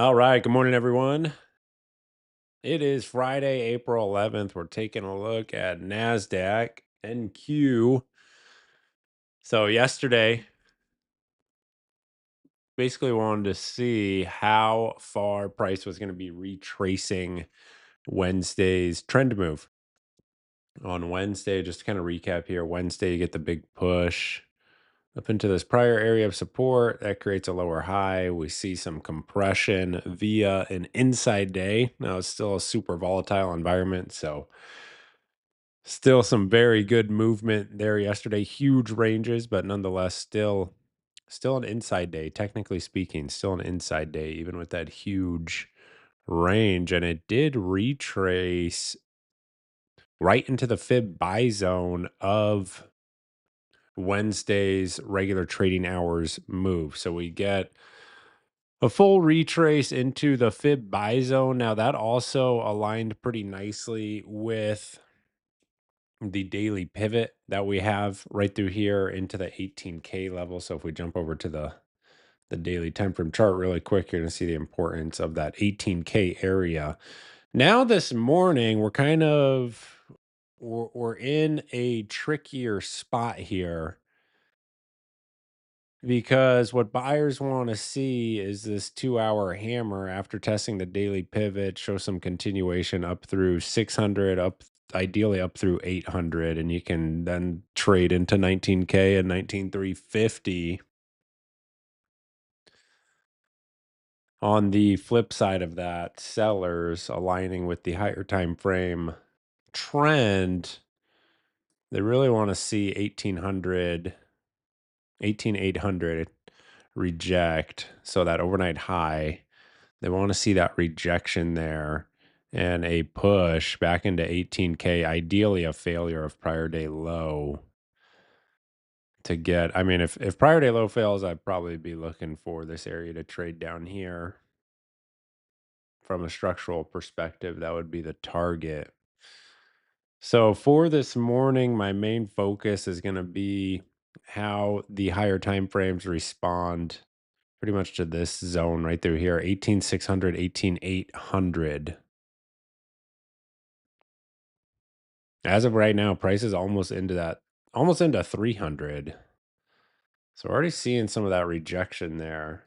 All right. Good morning, everyone. It is Friday, April 11th. We're taking a look at NASDAQ NQ. So, yesterday, basically wanted to see how far price was going to be retracing Wednesday's trend move. On Wednesday, just to kind of recap here, Wednesday, you get the big push up into this prior area of support that creates a lower high. We see some compression via an inside day. Now it's still a super volatile environment, so still some very good movement there yesterday. Huge ranges, but nonetheless still an inside day, technically speaking, still an inside day even with that huge range, and it did retrace right into the fib buy zone of Wednesday's regular trading hours move. So we get a full retrace into the fib buy zone. Now that also aligned pretty nicely with the daily pivot that we have right through here into the 18K level. So if we jump over to the daily time frame chart really quick, you're going to see the importance of that 18K area. Now this morning, we're in a trickier spot here because what buyers want to see is this 2 hour hammer after testing the daily pivot, show some continuation up through 600, up ideally up through 800, and you can then trade into 19K and 19,350. On the flip side of that, sellers aligning with the higher time frame trend, they really want to see 1800, 18,800 reject. So that overnight high, they want to see that rejection there and a push back into 18K, ideally a failure of prior day low to get. I mean, if prior day low fails, I'd probably be looking for this area to trade down here. From a structural perspective, that would be the target. So for this morning, my main focus is going to be how the higher time frames respond pretty much to this zone right through here, 18,600, 18,800. As of right now, price is almost into 300. So we're already seeing some of that rejection there.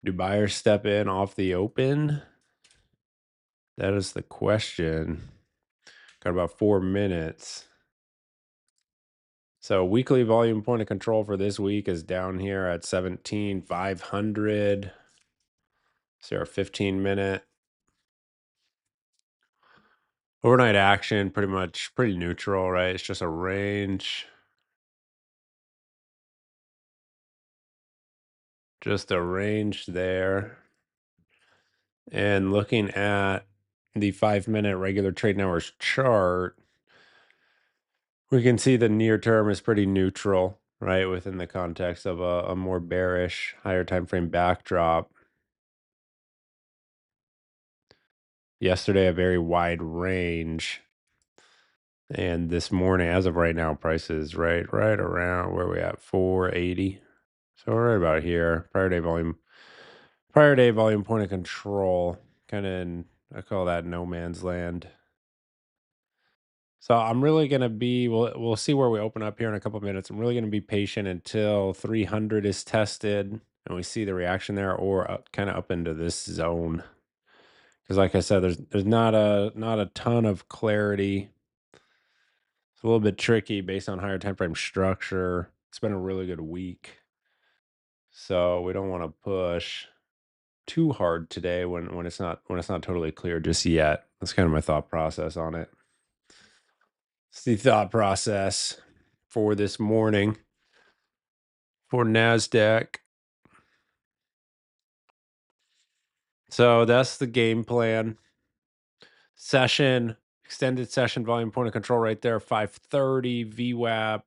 Do buyers step in off the open? That is the question. Got about 4 minutes. So weekly volume point of control for this week is down here at 17,500. So our 15-minute overnight action, pretty neutral, right? It's just a range. Just a range there. And looking at the 5-minute regular trading hours chart, we can see the near term is pretty neutral, right? Within the context of a more bearish, higher time frame backdrop. Yesterday, a very wide range. And this morning, as of right now, price is right around where we at 480. So we're right about here. Prior day volume point of control, kind of in, I call that no man's land. So I'm really gonna be we'll see where we open up here in a couple minutes. I'm really gonna be patient until 300 is tested and we see the reaction there, or kind of up into this zone. Because like I said, there's not a ton of clarity. It's a little bit tricky based on higher time frame structure. It's been a really good week, so we don't want to push too hard today when it's not totally clear just yet. That's kind of my thought process on it. It's the thought process for this morning for Nasdaq. So that's the game plan. Session, extended session volume point of control right there, 530 VWAP,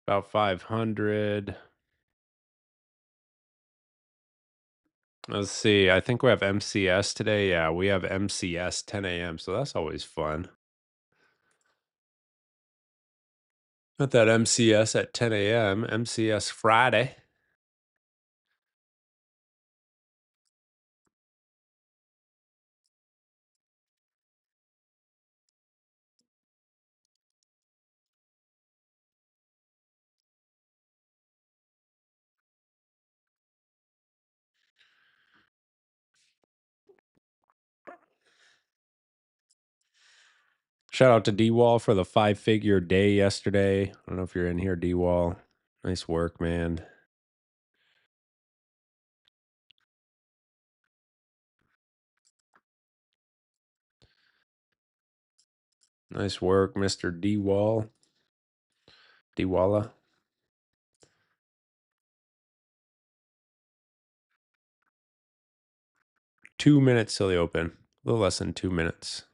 about 500. Let's see. I think we have MCS today. Yeah, we have MCS 10 a.m. So that's always fun. Got that MCS at 10 a.m. MCS Friday. Shout out to D-Wall for the five-figure day yesterday. I don't know if you're in here, D-Wall. Nice work, man. Nice work, Mr. D-Wall. D-Walla. 2 minutes till the open. A little less than 2 minutes.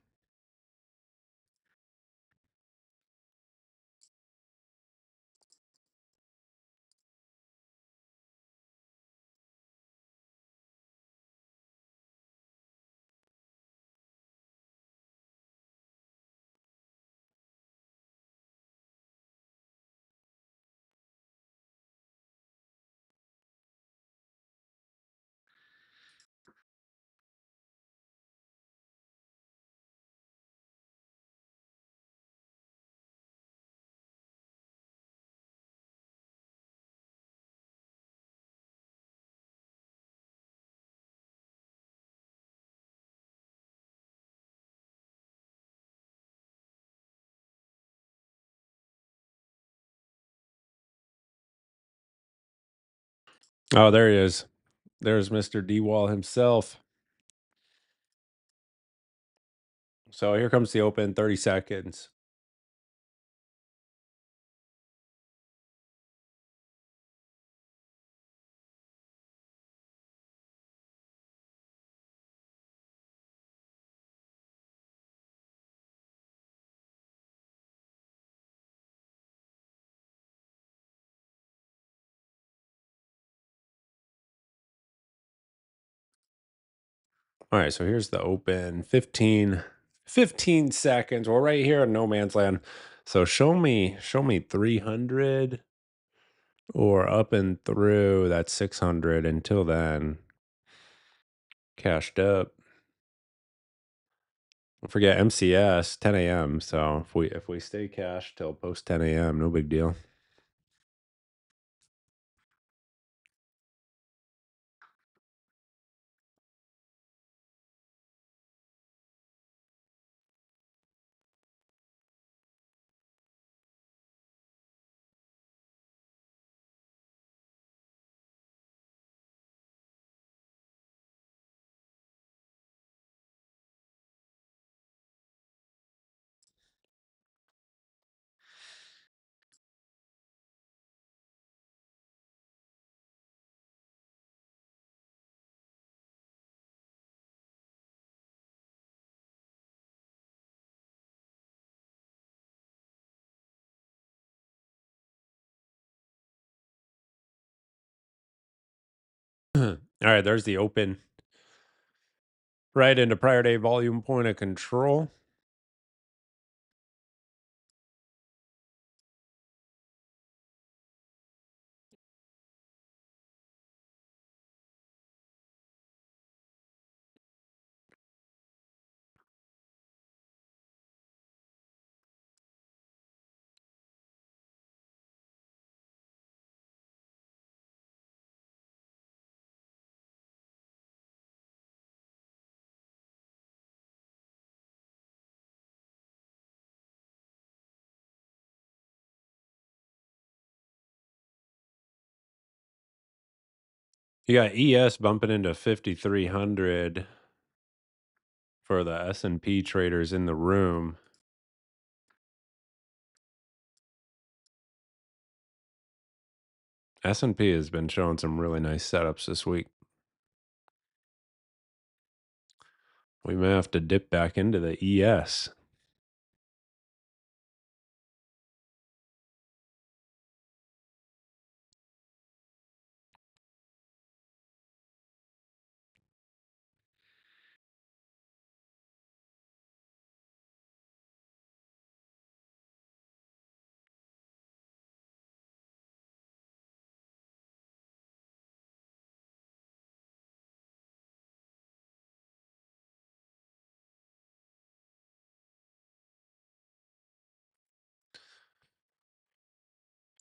Oh, there he is. There's Mr. D-Wall himself. So here comes the open, 30 seconds. All right, so here's the open. 15 seconds. We're right here in no man's land. So show me 300 or up and through that 600. Until then, cashed up. Don't forget MCS 10 a.m. So if we stay cash till post 10 a.m., no big deal. All right, there's the open. Right into prior day volume point of control. You got ES bumping into 5,300 for the S&P traders in the room. S&P has been showing some really nice setups this week. We may have to dip back into the ES.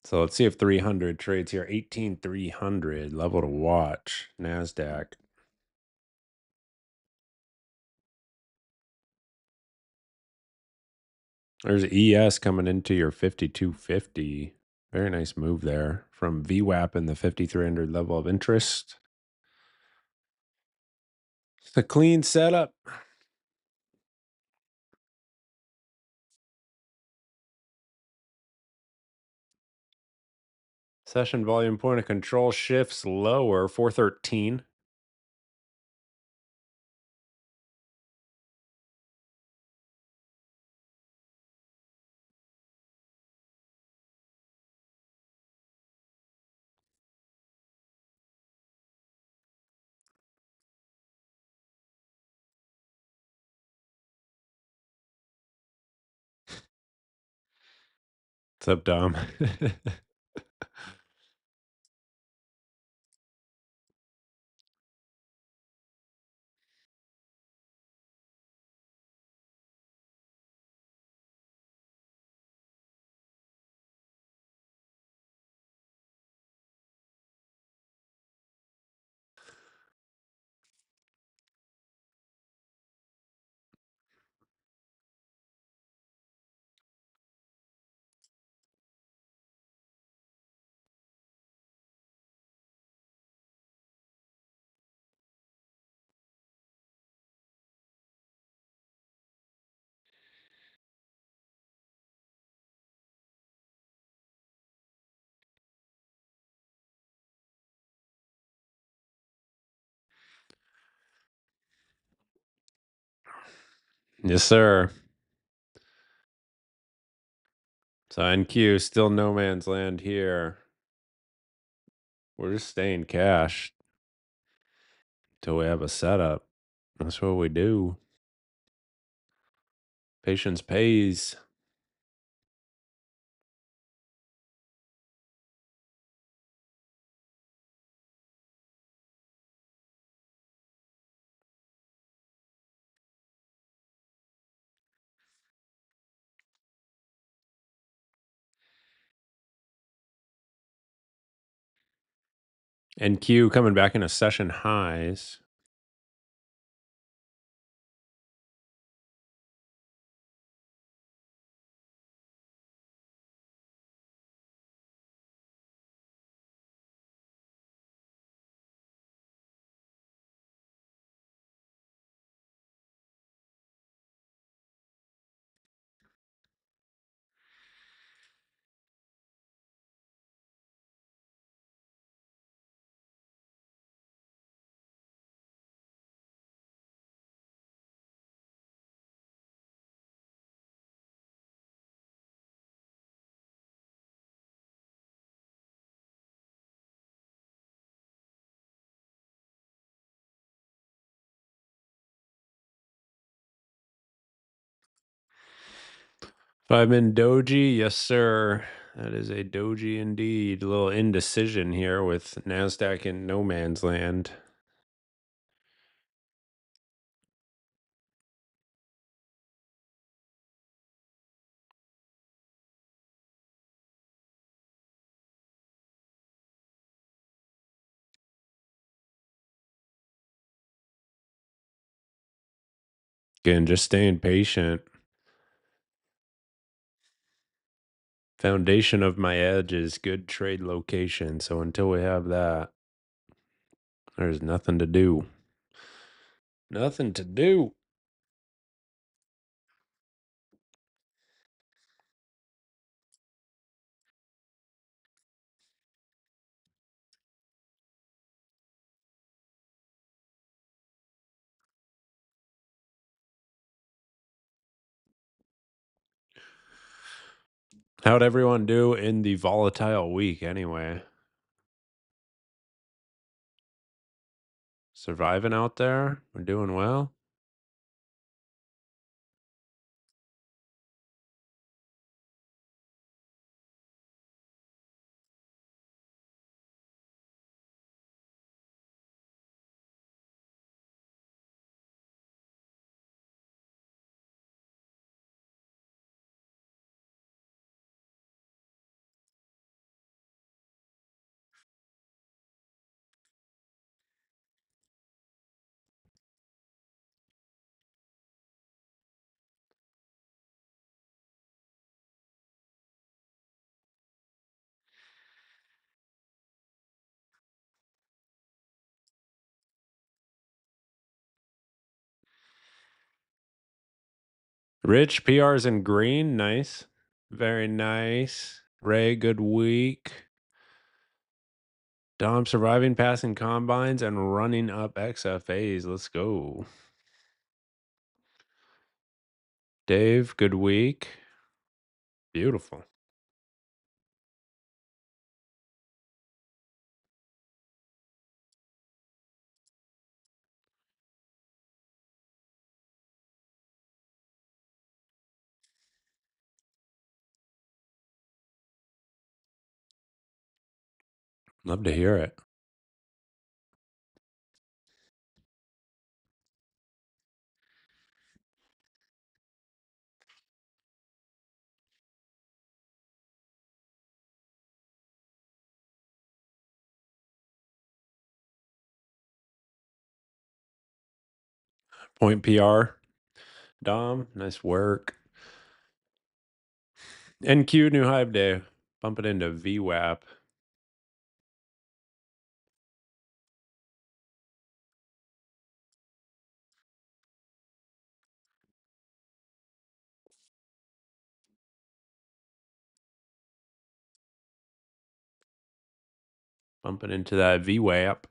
So let's see if 300 trades here. 18,300 level to watch. NASDAQ. There's ES coming into your 5250. Very nice move there from VWAP in the 5300 level of interest. It's a clean setup. Session volume point of control shifts lower, 413. What's up, Dom? Yes, sir. So NQ, still no man's land here. We're just staying cash till we have a setup. That's what we do. Patience pays. NQ coming back into session highs. If I'm in doji, yes, sir. That is a doji indeed. A little indecision here with NASDAQ in no man's land. Again, just staying patient. Foundation of my edge is good trade location. So until we have that, there's nothing to do. Nothing to do. How'd everyone do in the volatile week anyway? Surviving out there? We're doing well. Rich PRs in green. Nice. Very nice. Ray, good week. Dom surviving, passing combines, and running up XFAs. Let's go. Dave, good week. Beautiful. Love to hear it. Point PR. Dom, nice work. NQ, new hive day. Bump it into VWAP. Bump it into that VWAP.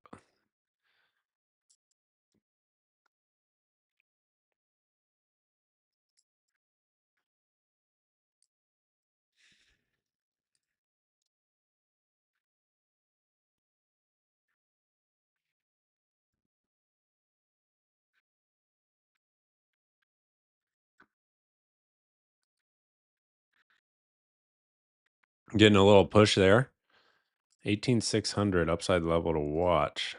Getting a little push there. 18,600 upside level to watch.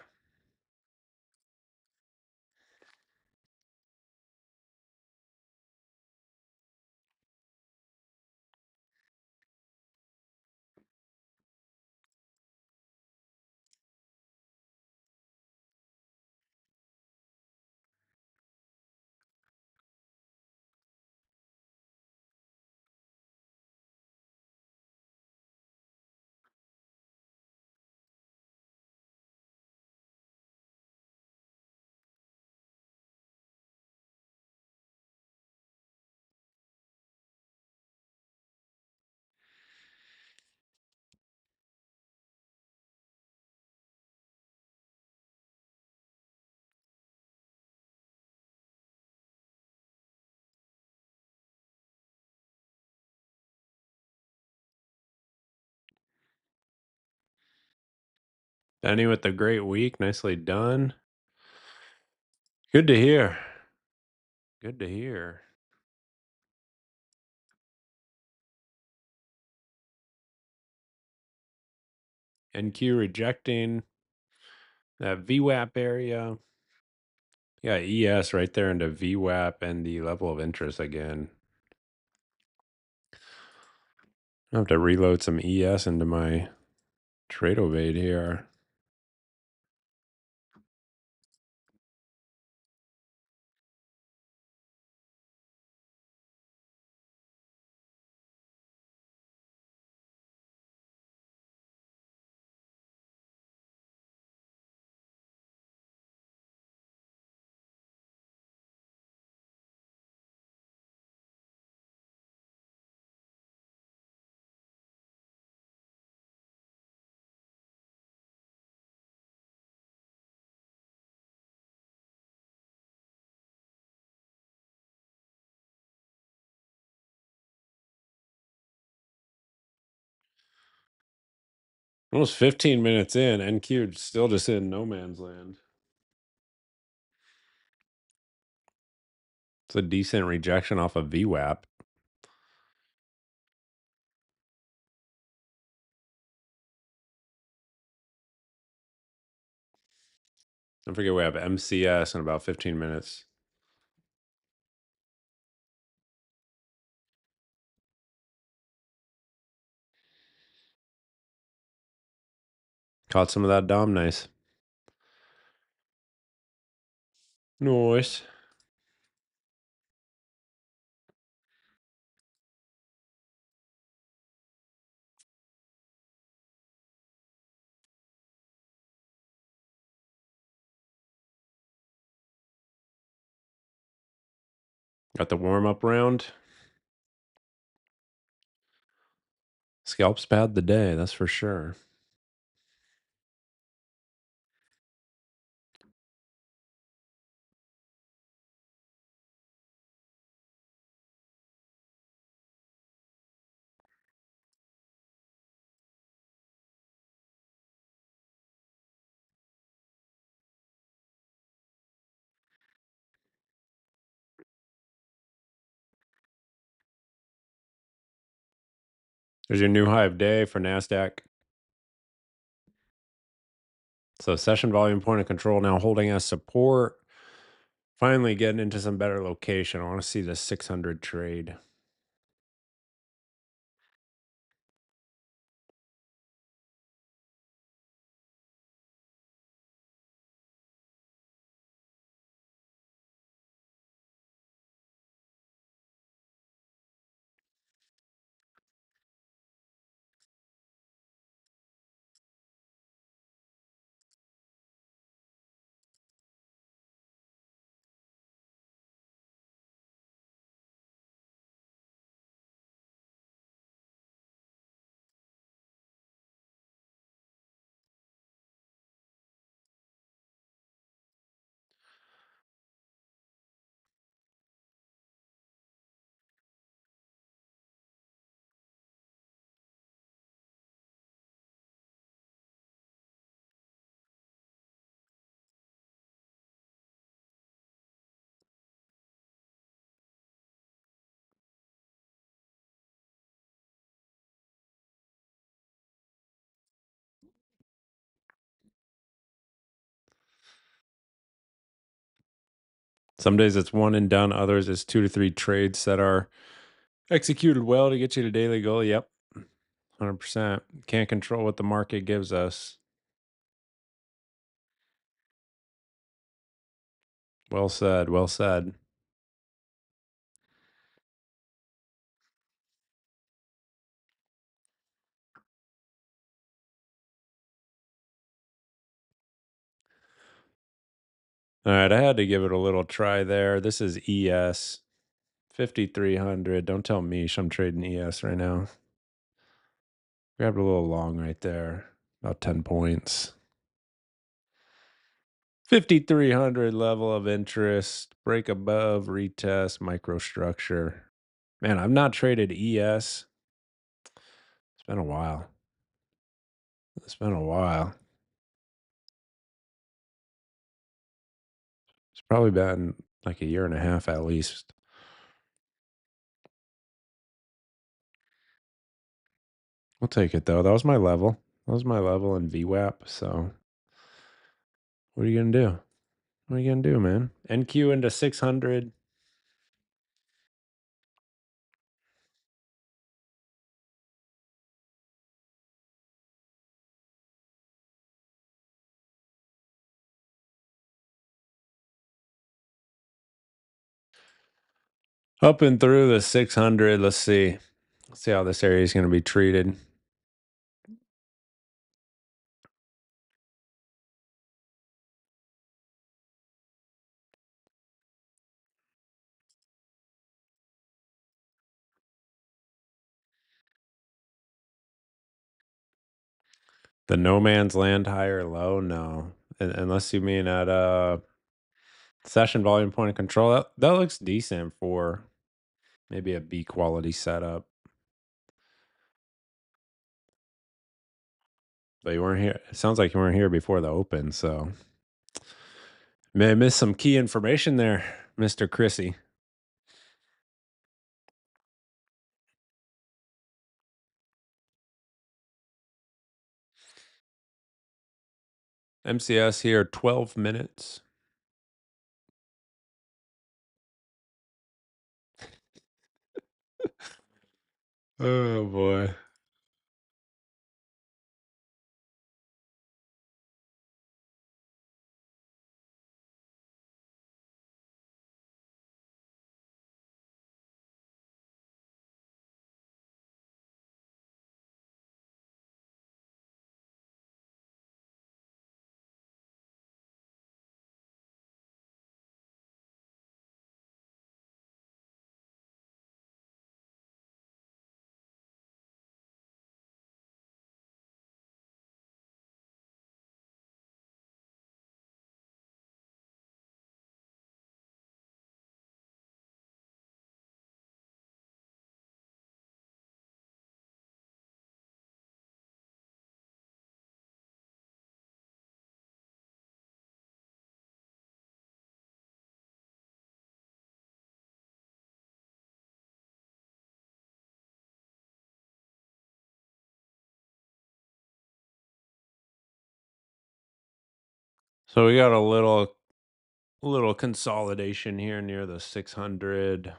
Benny with the great week. Nicely done. Good to hear. Good to hear. NQ rejecting that VWAP area. Yeah, ES right there into VWAP and the level of interest again. I have to reload some ES into my Tradeovade here. Almost 15 minutes in, NQ still just in no man's land. It's a decent rejection off of VWAP. Don't forget we have MCS in about 15 minutes. Caught some of that Dom. Nice. Nice. Got the warm up round. Scalps pad the day, that's for sure. There's your new high of day for NASDAQ. So session volume point of control now holding as support. Finally getting into some better location. I want to see the 600 trade. Some days it's one and done. Others it's 2 to 3 trades that are executed well to get you to daily goal. Yep. 100%. Can't control what the market gives us. Well said. Well said. All right. I had to give it a little try there. This is ES 5,300. Don't tell me I'm trading ES right now. Grabbed a little long right there. About 10 points. 5,300 level of interest. Break above, retest, microstructure. Man, I've not traded ES. It's been a while. It's been a while. It's probably been like a year and a half at least. I'll take it though. That was my level. That was my level in VWAP. So what are you gonna do? What are you gonna do, man? NQ into 600. Up and through the 600. Let's see. Let's see how this area is gonna be treated. The no man's land high or low? No. Unless you mean at session volume point of control. That looks decent for maybe a B quality setup. But you weren't here. It sounds like you weren't here before the open, so may have missed some key information there, Mr. Chrissy. MCS here, 12 minutes. Oh boy. So we got a little consolidation here near the 600.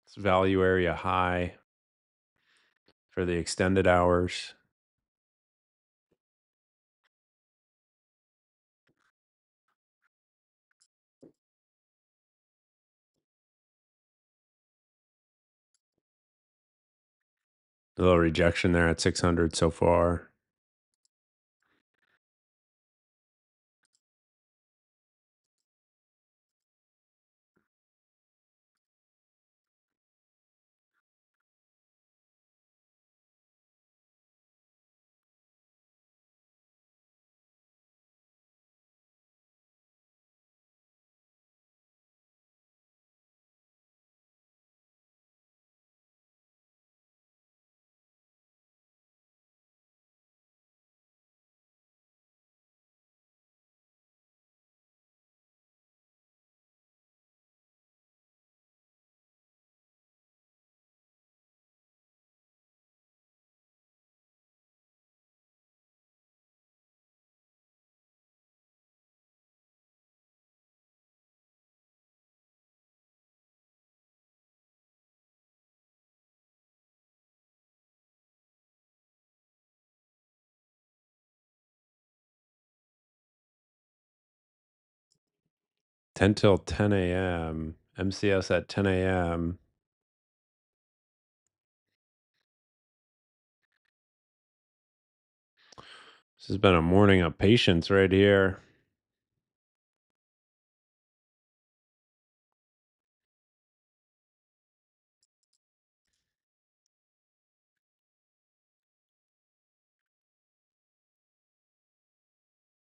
It's value area high for the extended hours. A little rejection there at 600 so far. Ten till 10 a.m. MCS at 10 a.m. This has been a morning of patience right here.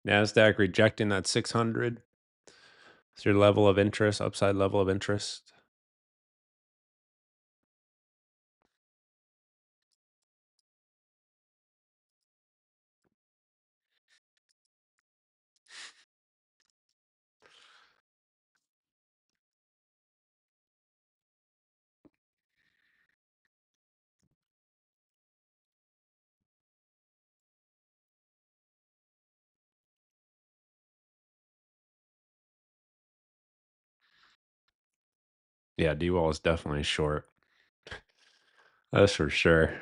NASDAQ rejecting that 600. It's your level of interest, upside level of interest. Yeah, D-Wall is definitely short. That's for sure.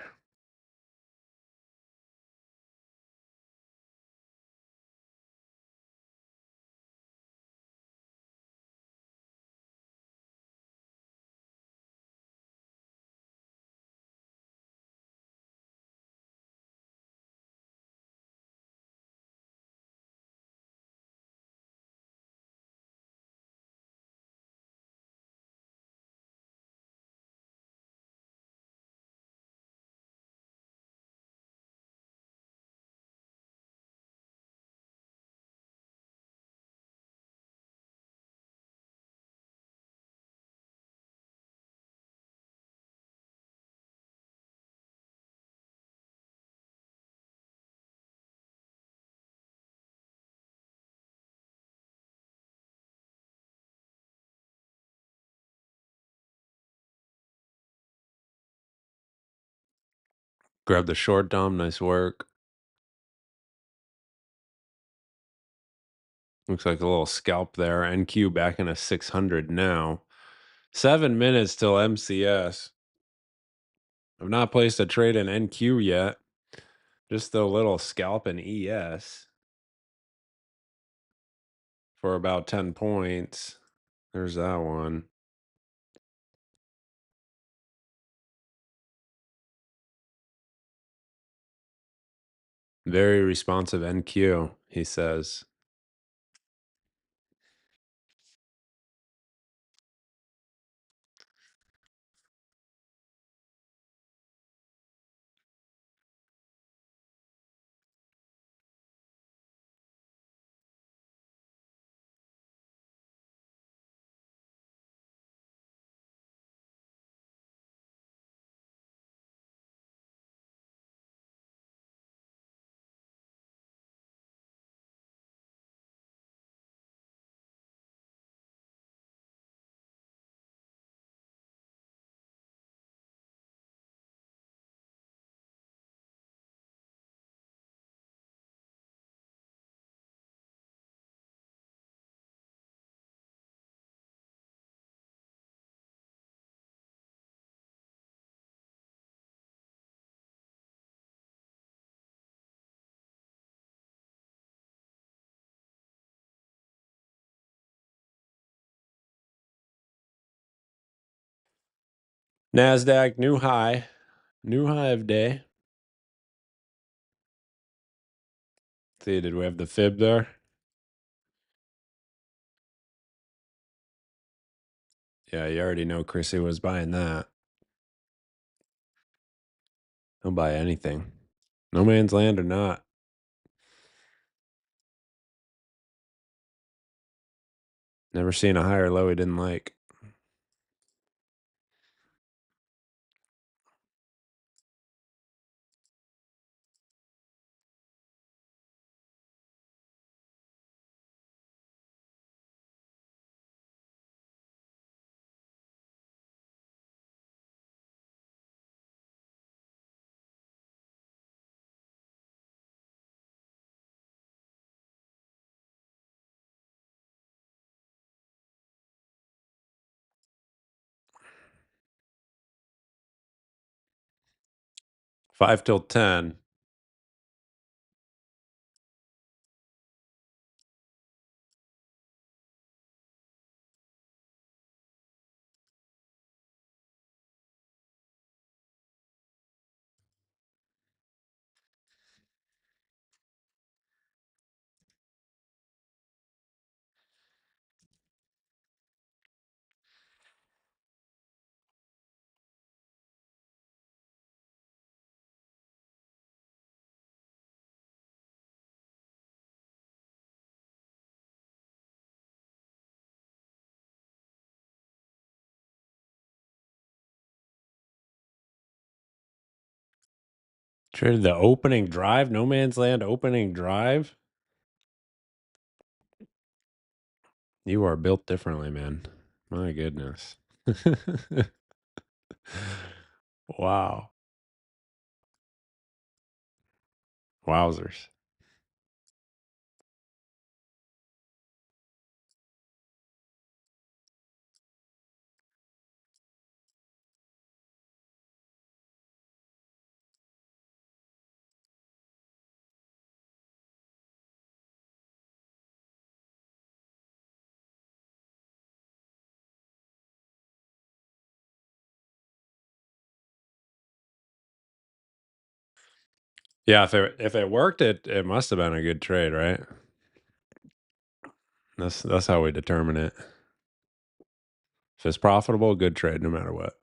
Grab the short dom. Nice work. Looks like a little scalp there. NQ back in a 600 now. 7 minutes till MCS. I've not placed a trade in NQ yet. Just a little scalp in ES for about 10 points. There's that one. Very responsive NQ, he says. NASDAQ, new high of day. See, did we have the fib there? Yeah, you already know Chrissy was buying that. He'll buy anything. No man's land or not. Never seen a higher low he didn't like. Five till 10. Traded the opening drive, no man's land opening drive. You are built differently, man. My goodness. Wow. Wowzers. Yeah, if it worked, it must have been a good trade, right? That's how we determine it. If it's profitable, good trade no matter what.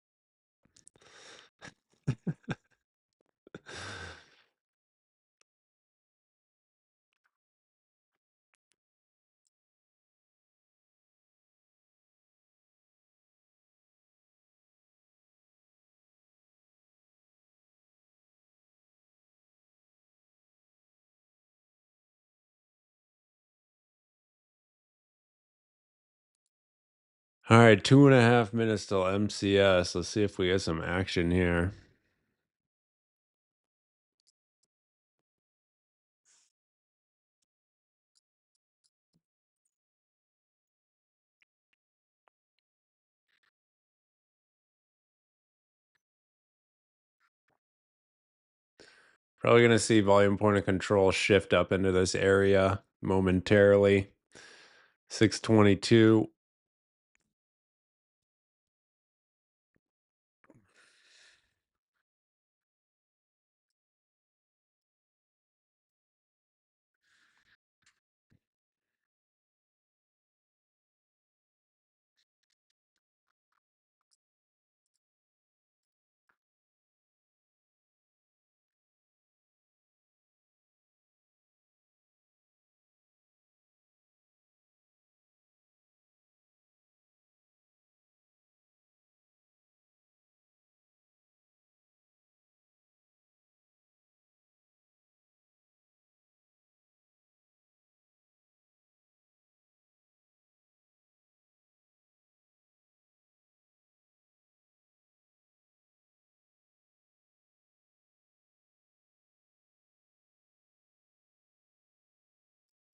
All right, 2.5 minutes till MCS. Let's see if we get some action here. Probably going to see volume point of control shift up into this area momentarily. 622.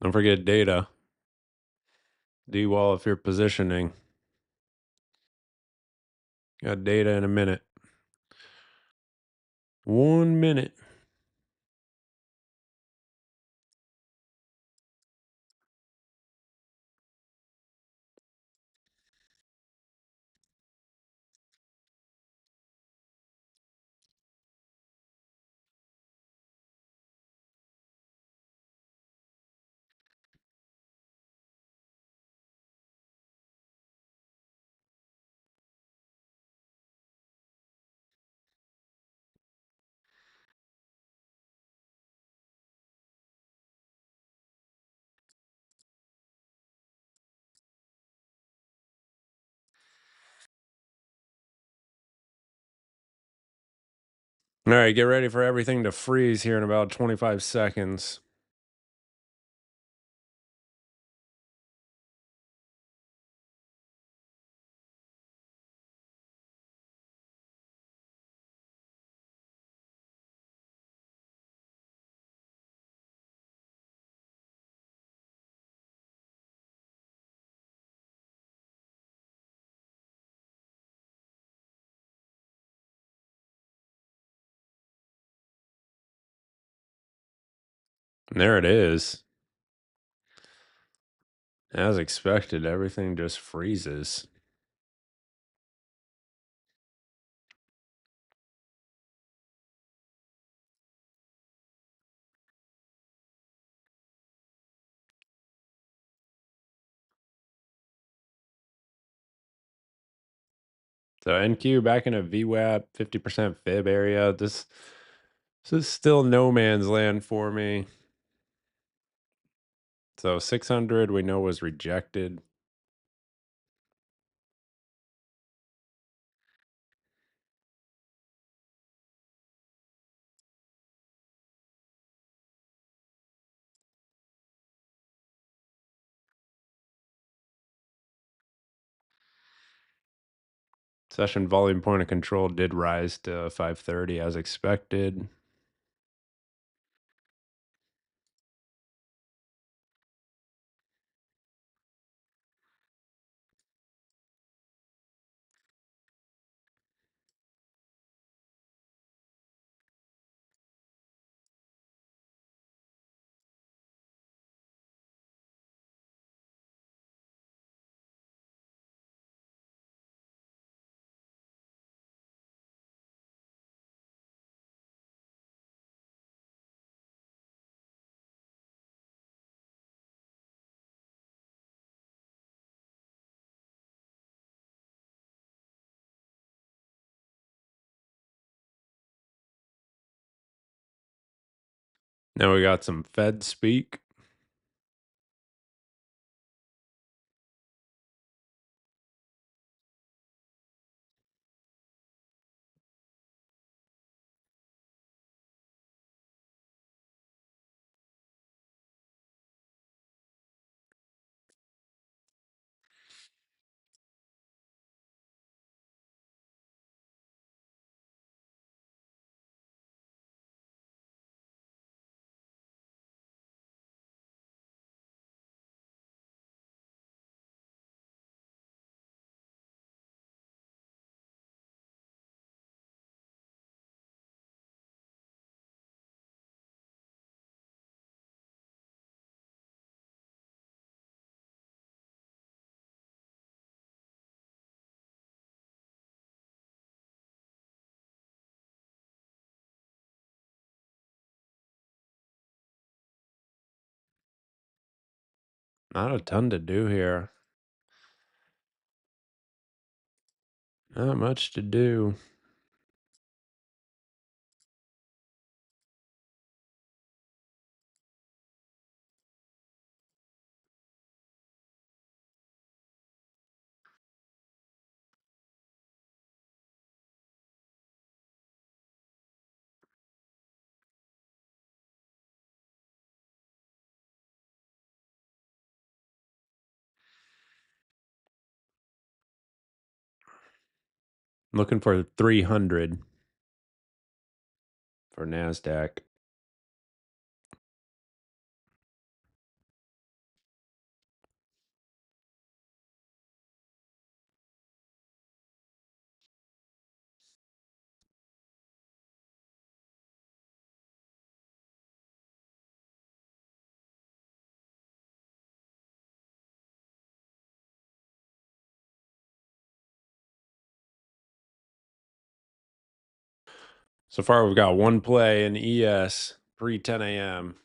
Don't forget data. D-wall if you're positioning. Got data in a minute. 1 minute. All right, get ready for everything to freeze here in about 25 seconds. And there it is. As expected, everything just freezes. So NQ back in a VWAP, 50% fib area. This is still no man's land for me. So 600 we know was rejected. Session volume point of control did rise to 530 as expected. Now we got some Fed speak. Not a ton to do here. Not much to do. Looking for 300 for NASDAQ. So far, we've got one play in ES pre 10 a.m.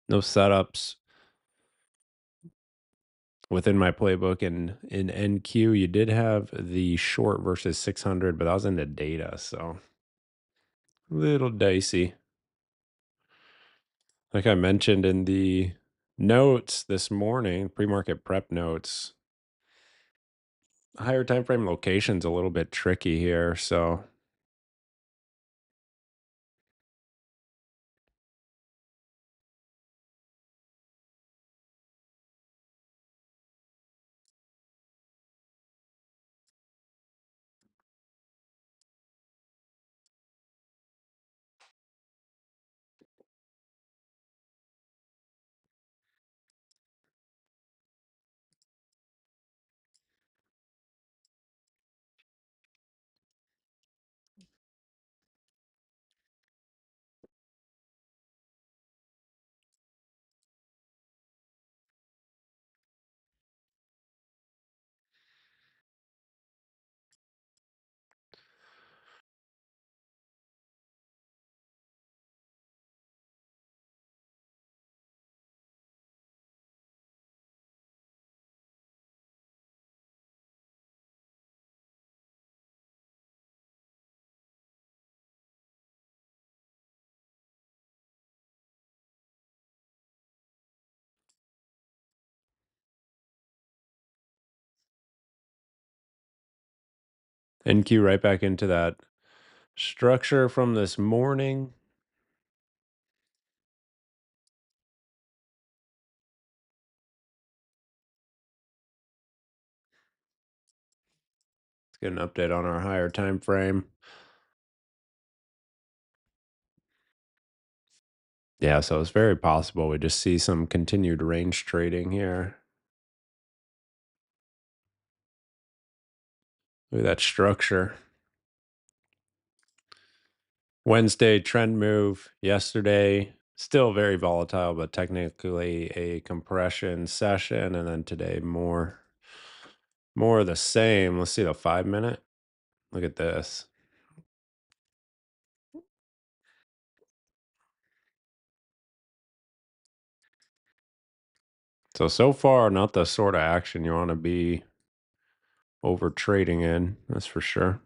No setups within my playbook. And in NQ, you did have the short versus 600, but that was in the data. So a little dicey. Like I mentioned in the notes this morning, pre market prep notes, higher time frame location's a little bit tricky here, so NQ right back into that structure from this morning. Let's get an update on our higher time frame. Yeah, so it's very possible we just see some continued range trading here. Look at that structure. Wednesday trend move. Yesterday, still very volatile, but technically a compression session. And then today, more of the same. Let's see the 5 minute. Look at this. So far, not the sort of action you want to be over trading in. That's for sure.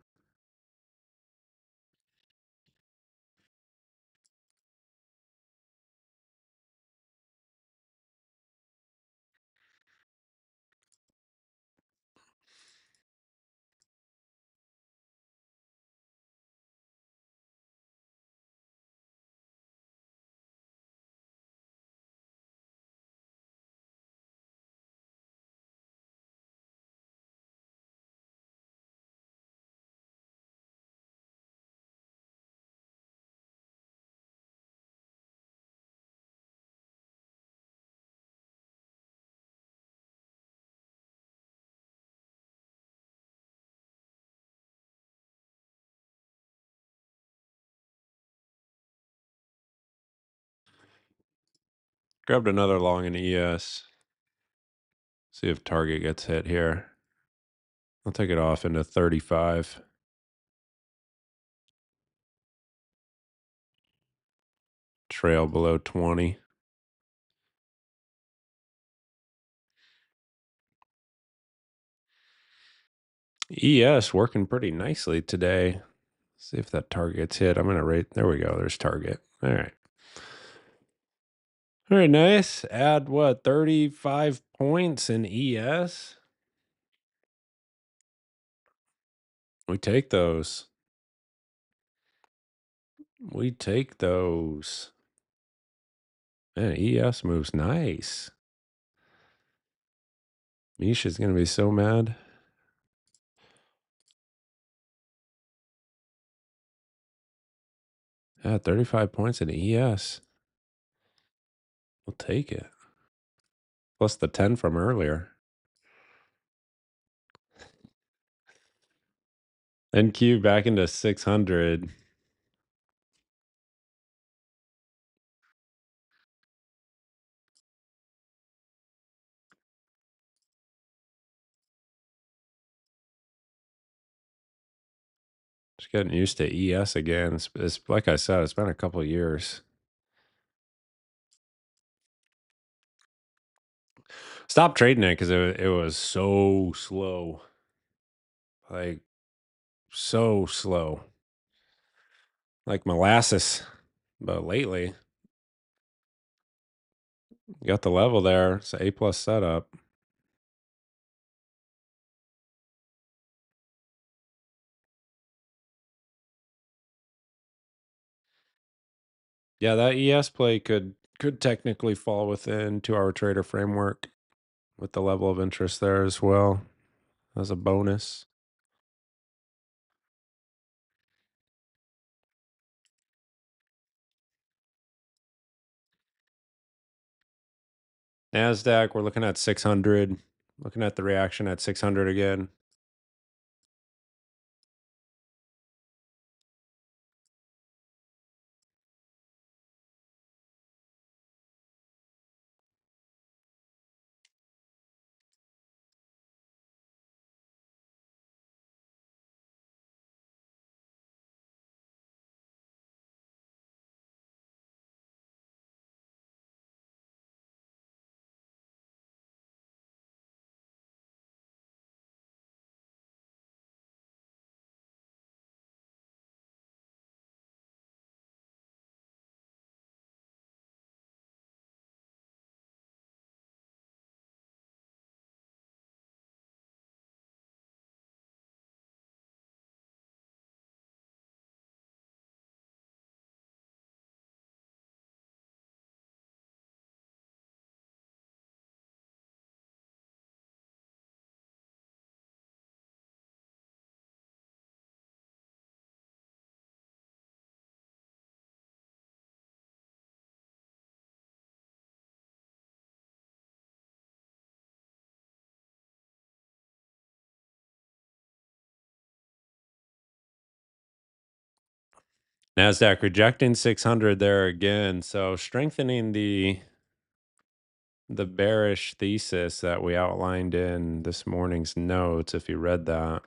Grabbed another long in ES. See if target gets hit here. I'll take it off into 35. Trail below 20. ES working pretty nicely today. See if that target's hit. I'm going to rate. There we go. There's target. All right. Very nice. Add what? 35 points in ES. We take those. We take those. Man, ES moves nice. Misha's going to be so mad. Yeah, 35 points in ES. We'll take it. Plus the 10 from earlier. NQ back into 600. Just getting used to ES again. It's like I said, it's been a couple of years. Stop trading it because it was so slow. Like, so slow. Like molasses. But lately, you got the level there. It's an A+ setup. Yeah, that ES play could technically fall within 2-hour trader framework with the level of interest there as well as a bonus. Nasdaq, we're looking at 600. Looking at the reaction at 600 again. Nasdaq rejecting 600 there again, so strengthening the bearish thesis that we outlined in this morning's notes, if you read that.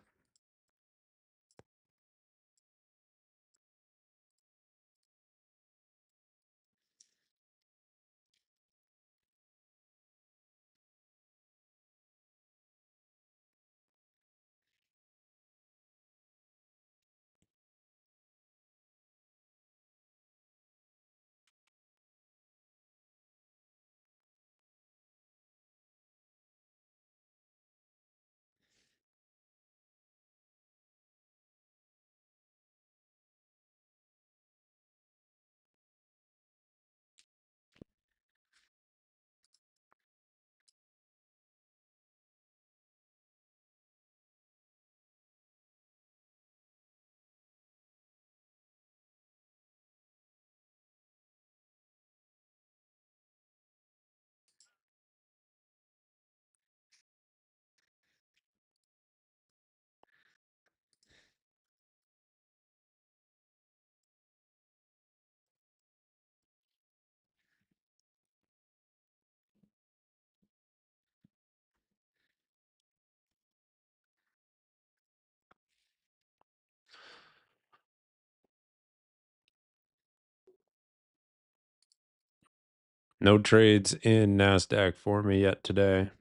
No trades in Nasdaq for me yet today.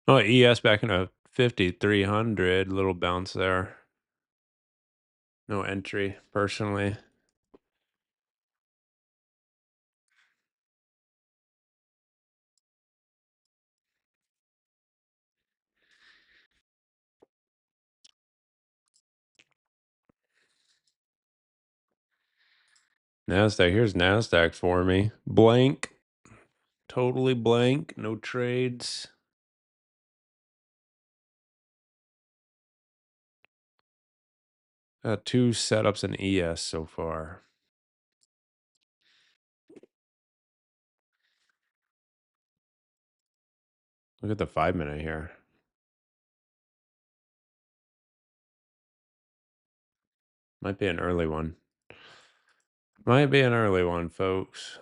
Oh, ES back in a 5,300, little bounce there. No entry personally. NASDAQ, here's NASDAQ for me. Blank, totally blank, no trades. Got 2 setups in ES so far. Look at the 5-minute here. Might be an early one. Might be an early one, folks.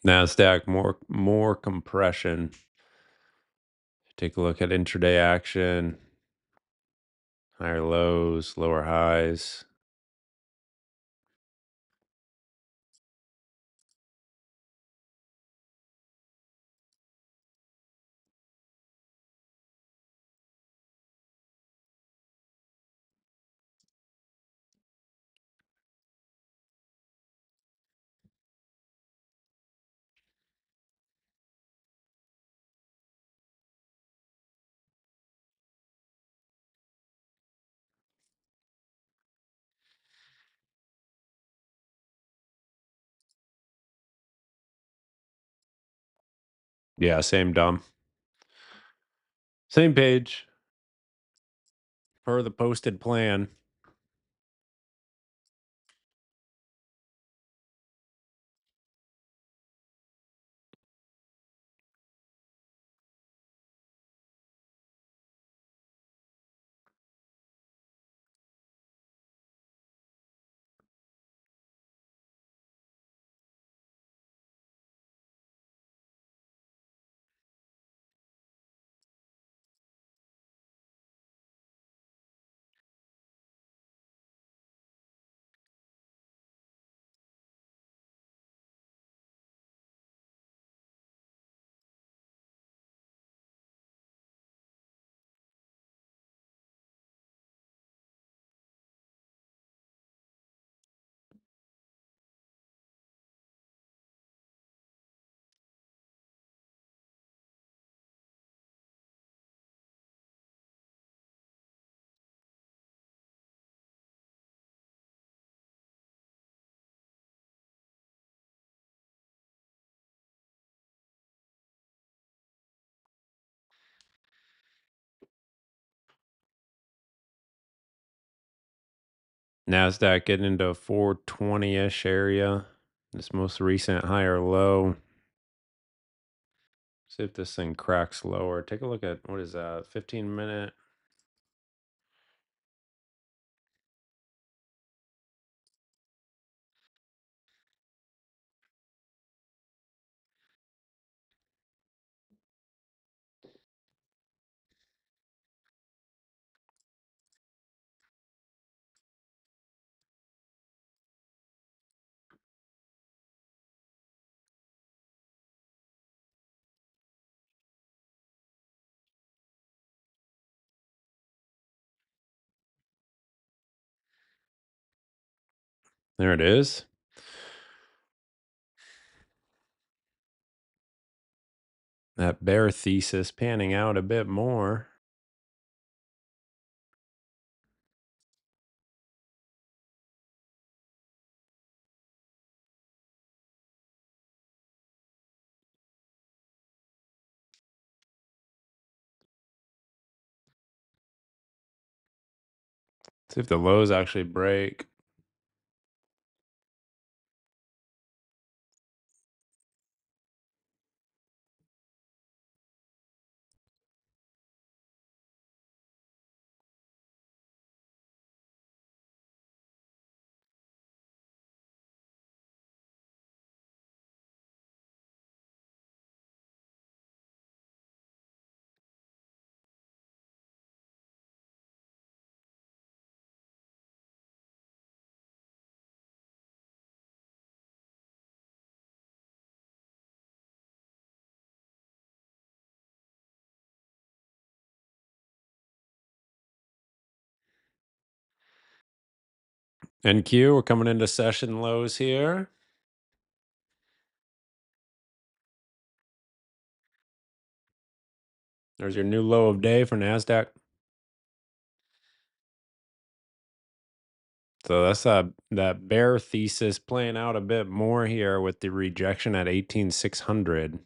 NASDAQ, more compression. Take a look at intraday action. Higher lows, lower highs. Yeah, same dumb. Same page per the posted plan. NASDAQ getting into 420-ish area. This most recent high or low. See if this thing cracks lower. Take a look at, what is that, 15-minute. There it is. That bear thesis panning out a bit more. See if the lows actually break. NQ, we're coming into session lows here. There's your new low of day for NASDAQ. So that's that bear thesis playing out a bit more here with the rejection at 18,600.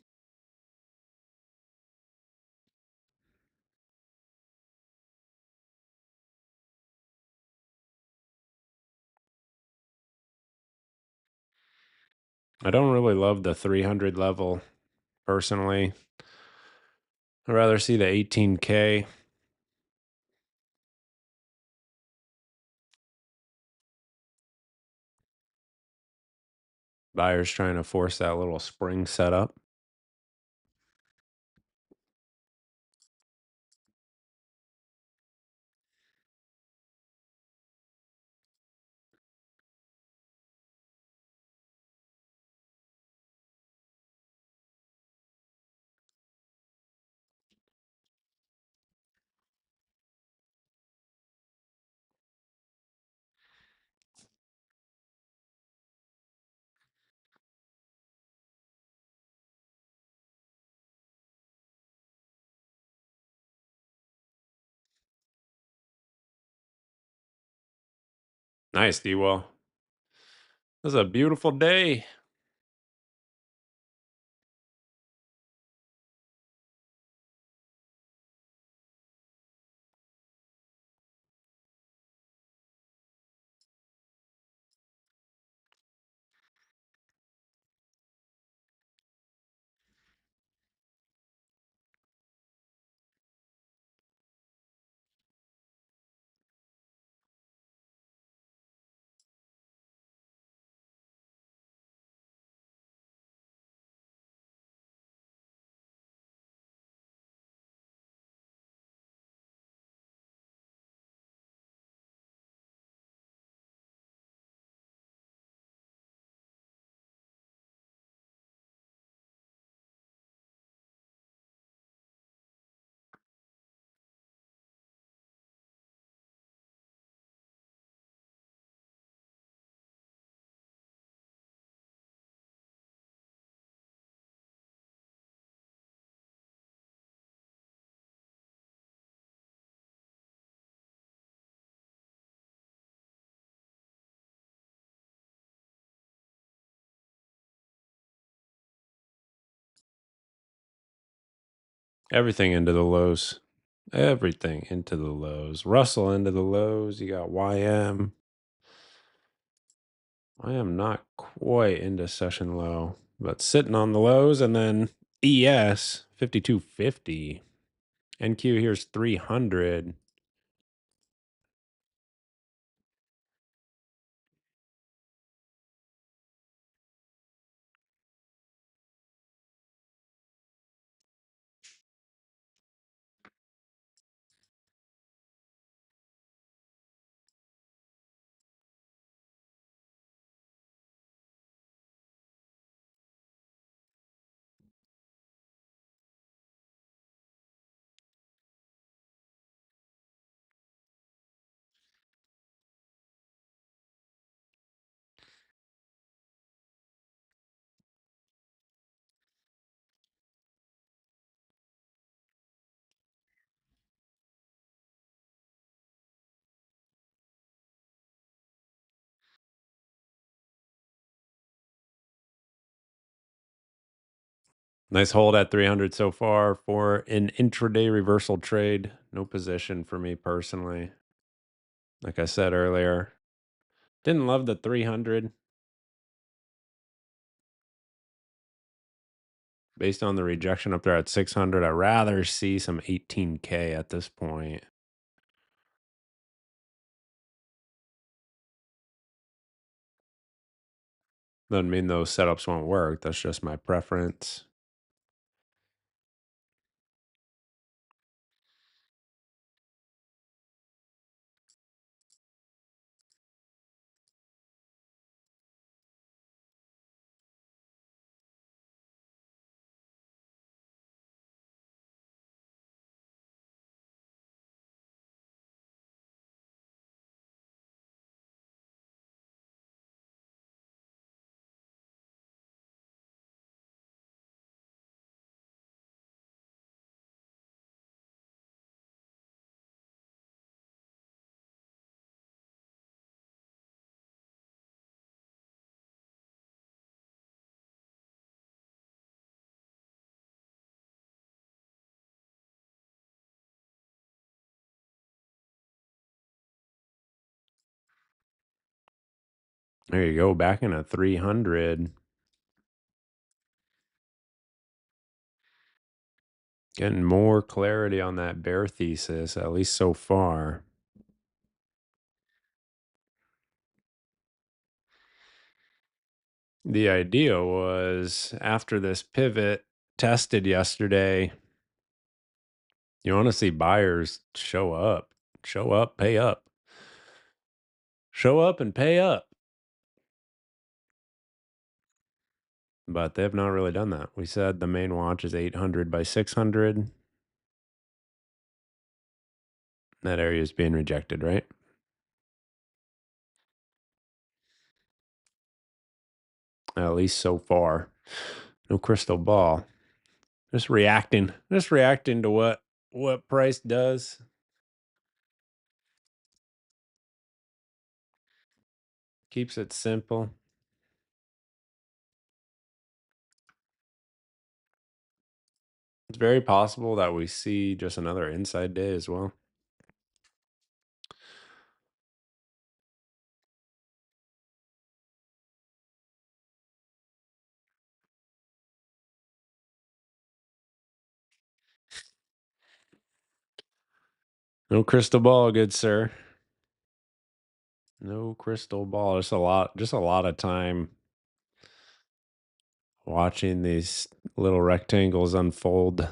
I don't really love the 300 level personally. I'd rather see the 18K. Buyers trying to force that little spring setup. Nice, D-Well. This is a beautiful day. Everything into the lows. Everything into the lows. Russell into the lows. You got YM. I am not quite into session low, but sitting on the lows, and then ES 5250. NQ here's 300. Nice hold at 300 so far for an intraday reversal trade. No position for me personally. Like I said earlier, didn't love the 300 based on the rejection up there at 600. I'd rather see some 18K at this point. Doesn't mean those setups won't work. That's just my preference. There you go, back in at 300. Getting more clarity on that bear thesis, at least so far. The idea was after this pivot tested yesterday, you want to see buyers show up, pay up, show up and pay up. But they have not really done that. We said the main watch is 800 by 600. That area is being rejected, right? At least so far. No crystal ball. Just reacting to what price does. Keeps it simple. It's very possible that we see just another inside day as well. No crystal ball, good sir. No crystal ball. Just a lot of time watching these little rectangles unfold.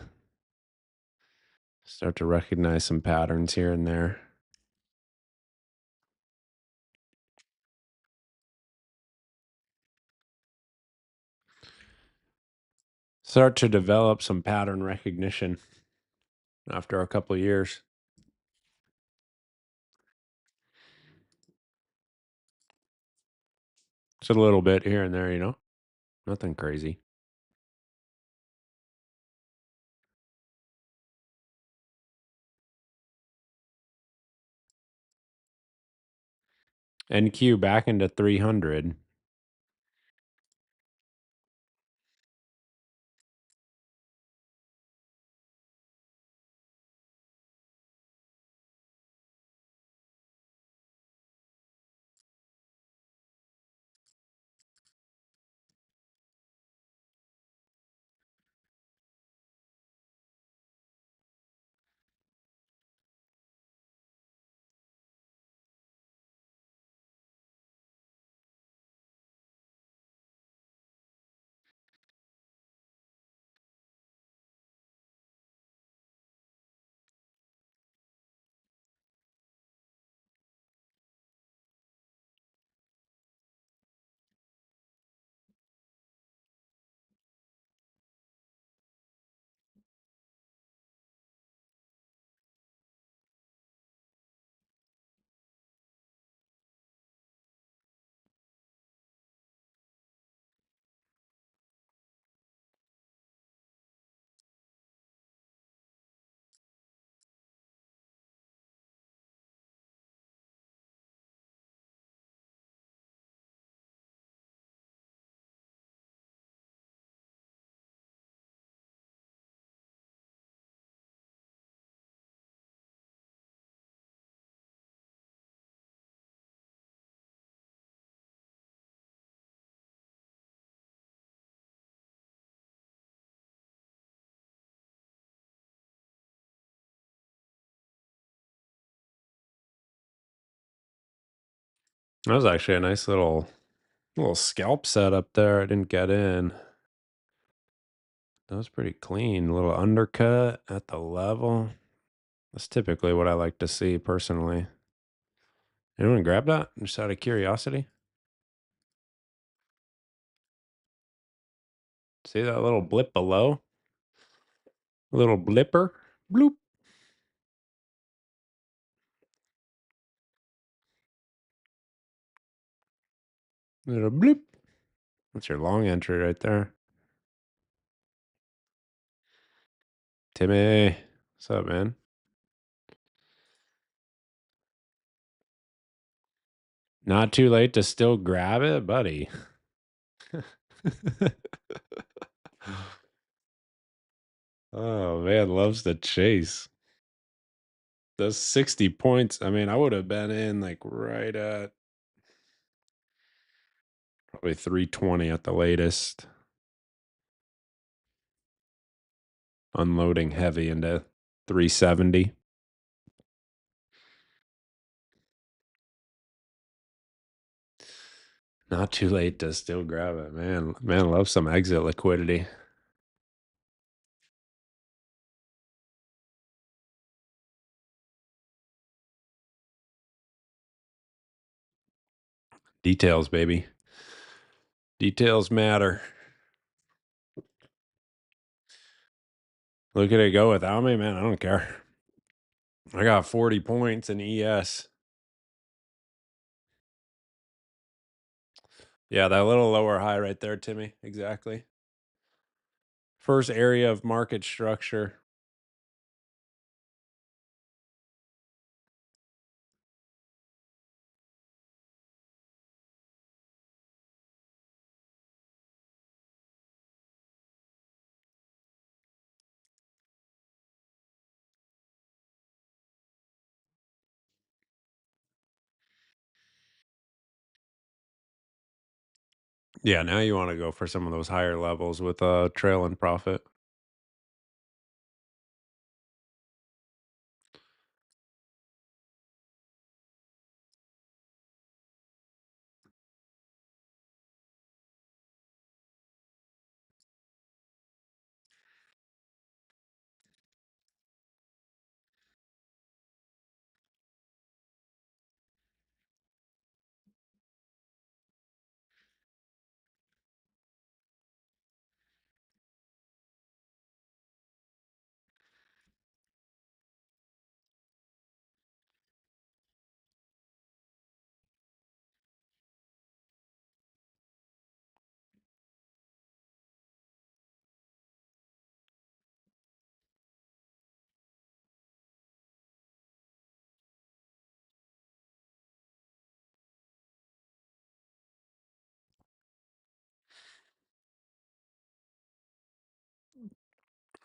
Start to recognize some patterns here and there. Start to develop some pattern recognition after a couple of years. Just a little bit here and there, nothing crazy. NQ back into 300. That was actually a nice little scalp setup there. I didn't get in. That was pretty clean. A little undercut at the level. That's typically what I like to see personally. Anyone grab that just out of curiosity? See that little blip below? A little blipper? Bloop. Little bloop. That's your long entry right there. Timmy. What's up, man? Not too late to still grab it, buddy. Oh man, loves the chase. Those 60 points. I mean, I would have been in like right at probably 320 at the latest. Unloading heavy into 370. Not too late to still grab it. Man, love some exit liquidity. Details, baby. Details matter. Look at it go without me, man. I don't care. I got 40 points in ES. Yeah, that little lower high right there, Timmy. Exactly. First area of market structure. Yeah, now you want to go for some of those higher levels with trail and profit.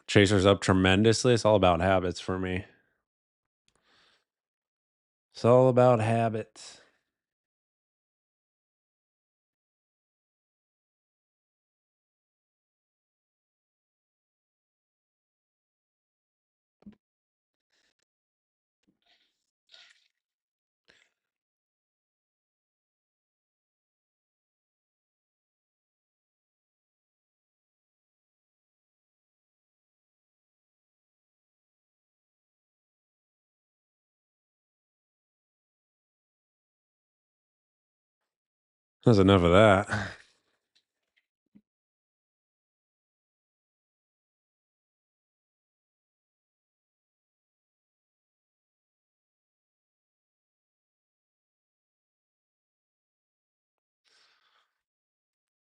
Chasers up tremendously. It's all about habits for me. It's all about habits. That's enough of that.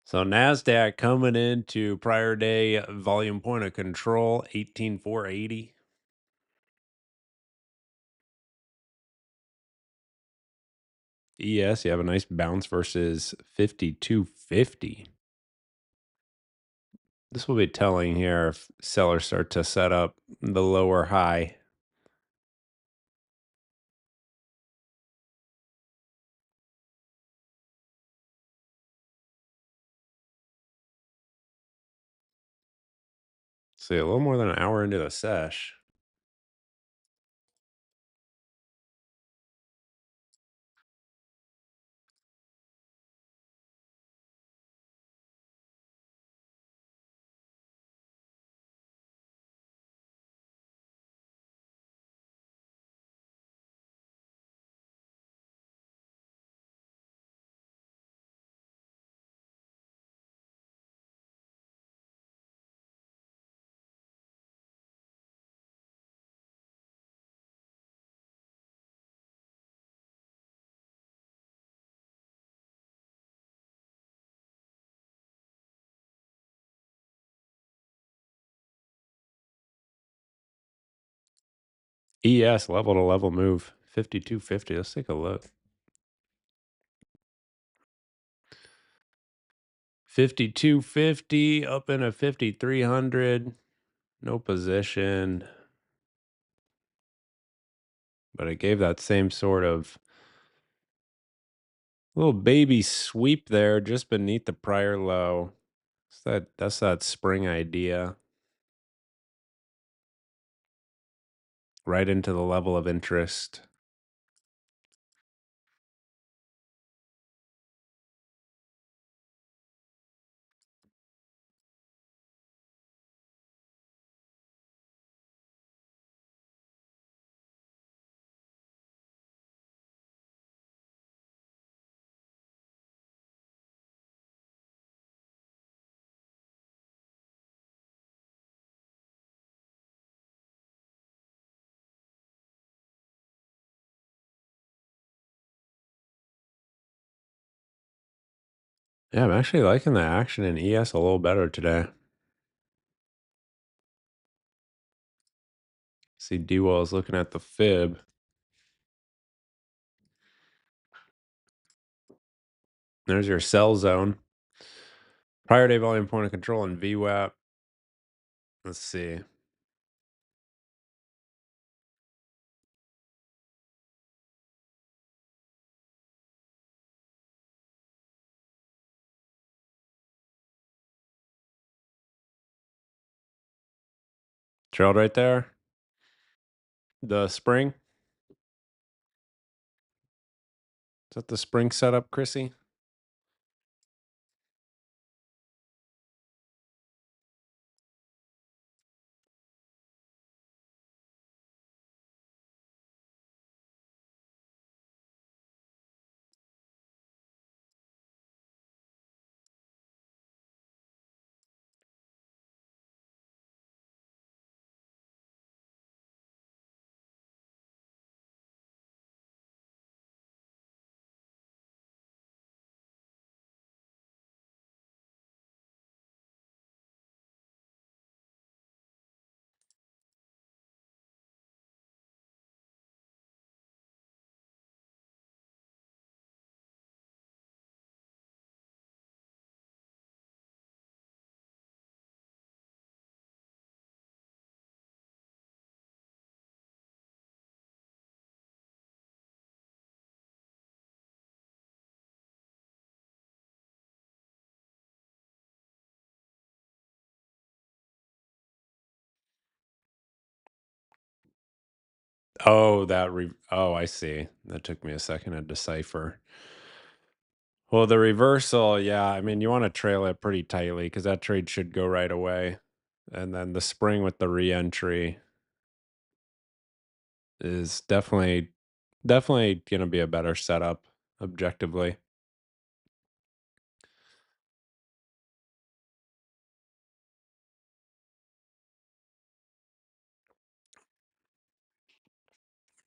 So NASDAQ coming into prior day volume point of control, 18,480. ES, you have a nice bounce versus 5250. This will be telling here if sellers start to set up the lower high. See, a little more than an hour into the sesh. ES level to level move 5250. Let's take a look. 5250 up in a 5300. No position, but it gave that same sort of little baby sweep there just beneath the prior low. That's that spring idea. Right into the level of interest. Yeah, I'm actually liking the action in ES a little better today. See, D-Wall is looking at the fib. There's your sell zone. Prior day volume point of control and VWAP. Let's see. Trailed right there. The spring. Is that the spring setup, Chrissy? Oh, oh, I see. That took me a second to decipher. Well, the reversal, yeah, I mean, you want to trail it pretty tightly because that trade should go right away. And then the spring with the re-entry is definitely going to be a better setup objectively.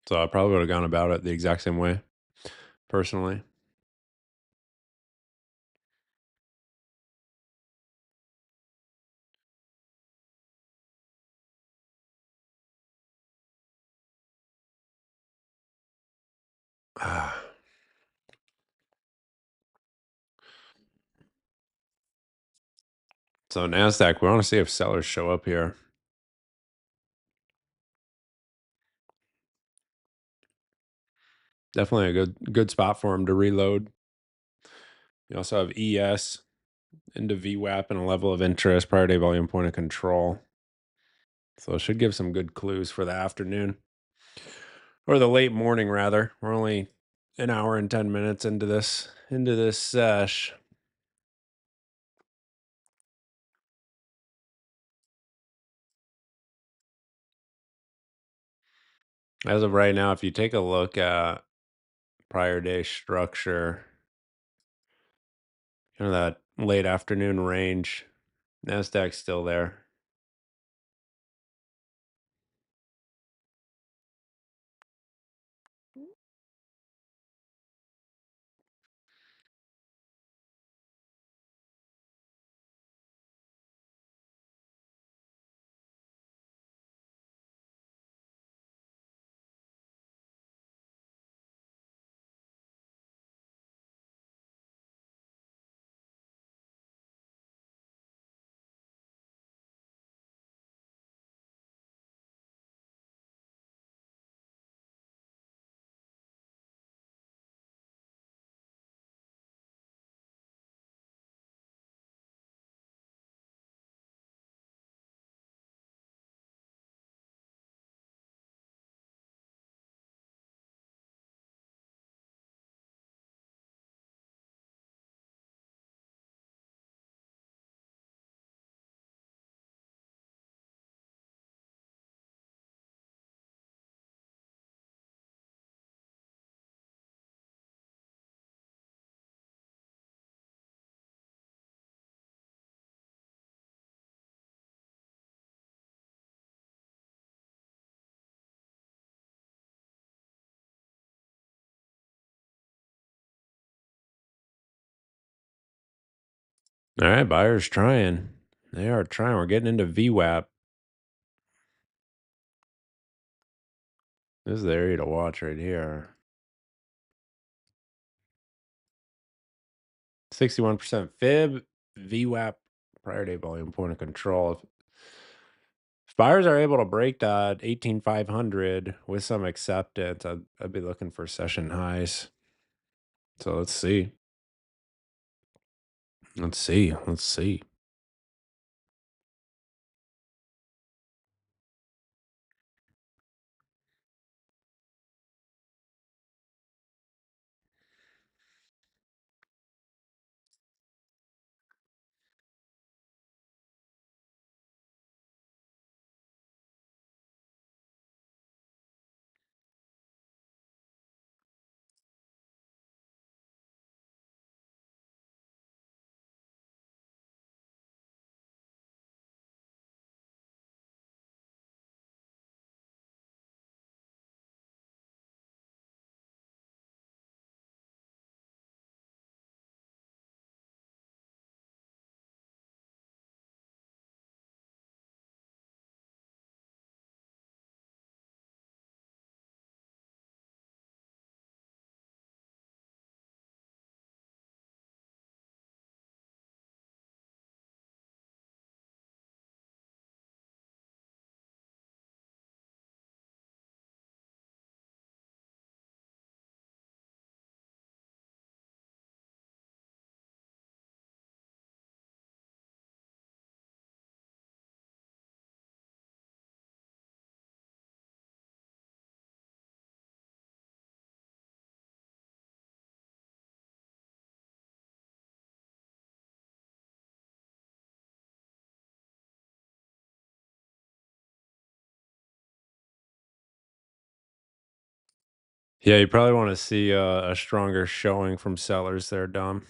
So I probably would have gone about it the exact same way, personally. So NASDAQ, we want to see if sellers show up here. Definitely a good spot for them to reload. You also have ES into VWAP and a level of interest, prior day volume point of control. So it should give some good clues for the afternoon. Or the late morning rather. We're only an hour and 10 minutes into this sesh. As of right now, if you take a look at prior day structure, that late afternoon range, NASDAQ's still there. All right, buyers trying. They are trying. We're getting into VWAP. This is the area to watch right here. 61% fib, VWAP, prior day volume, point of control. If buyers are able to break that 18,500 with some acceptance, I'd be looking for session highs. So let's see. Let's see. Let's see. Yeah, you probably want to see a stronger showing from sellers there, Dom,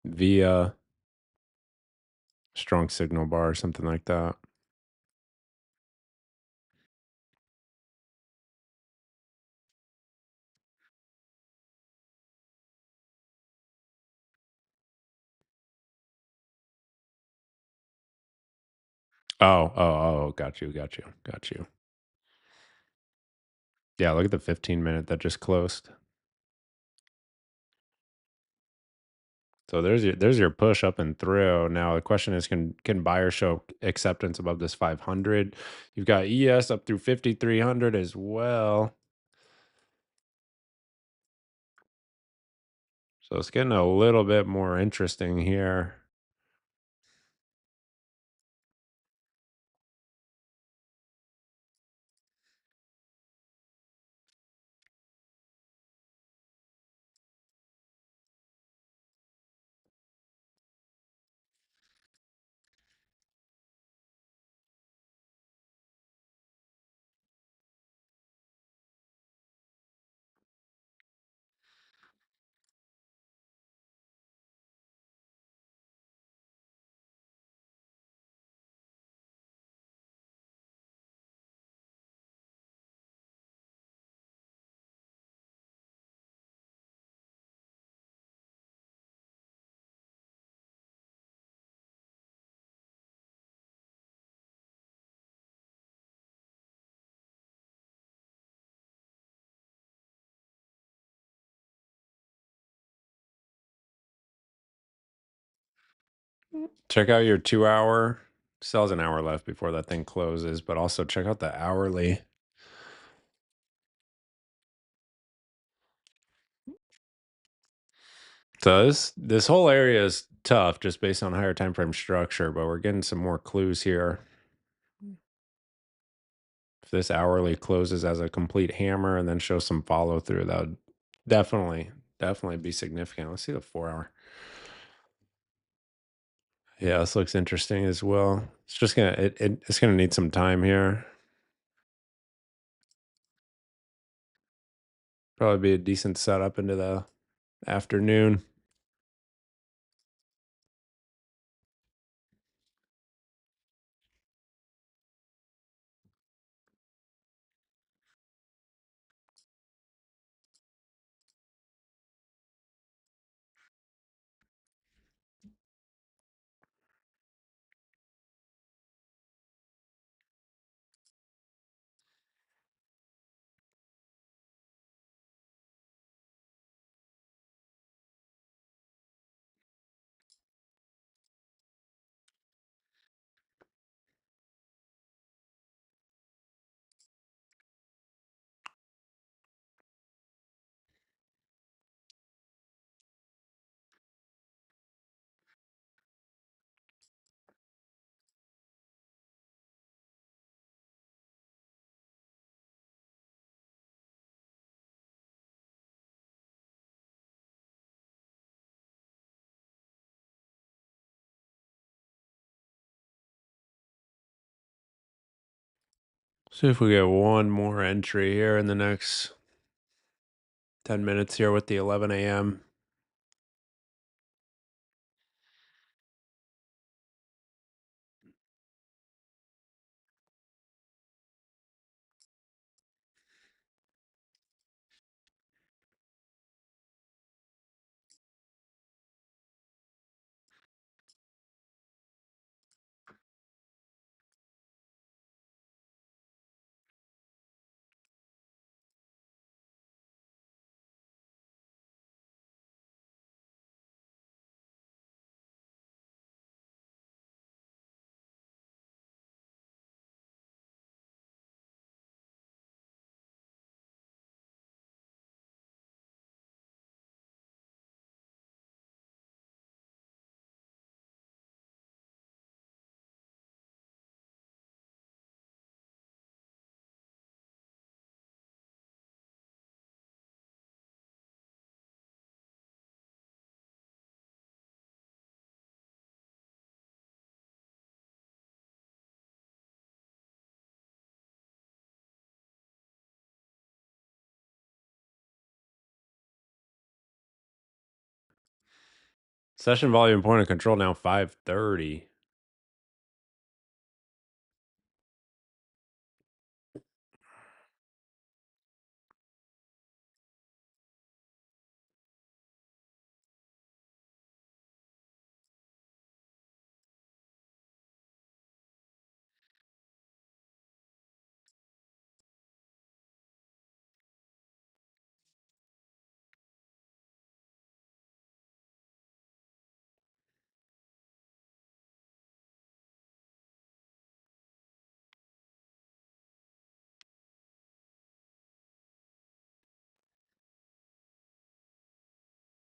via strong signal bar or something like that. Oh, got you, got you, got you. Yeah, look at the 15-minute that just closed. So there's your push up and through. Now the question is, can buyers show acceptance above this 500? You've got ES up through 5,300 as well. So it's getting a little bit more interesting here. Check out your 2 hour. Sells an hour left before that thing closes, but also check out the hourly. So this whole area is tough just based on higher time frame structure, but we're getting some more clues here. If this hourly closes as a complete hammer and then shows some follow through, that would definitely be significant. Let's see the 4 hour. Yeah, this looks interesting as well. It's just it's gonna need some time here. Probably be a decent setup into the afternoon. See if we get one more entry here in the next 10 minutes here with the 11 a.m. Session volume point of control now 530.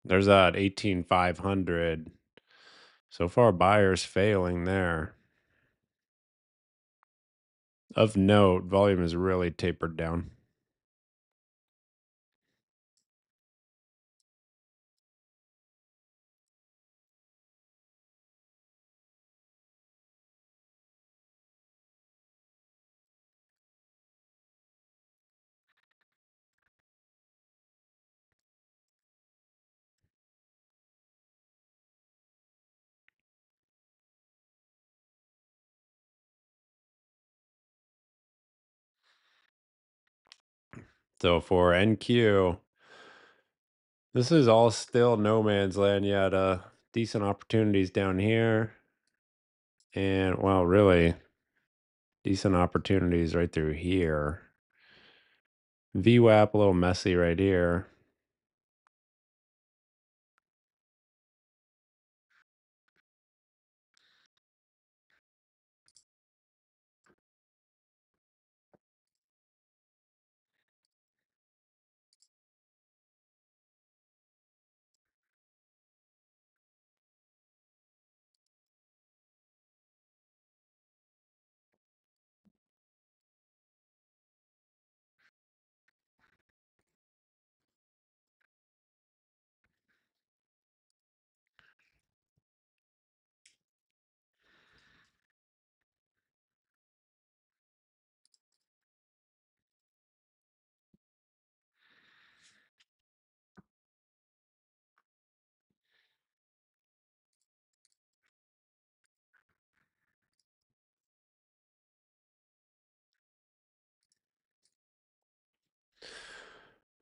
There's that 18,500. So far, buyers failing there. Of note, volume is really tapered down. So for NQ, this is all still no man's land yet. Decent opportunities down here. And, well, really decent opportunities right through here. VWAP a little messy right here.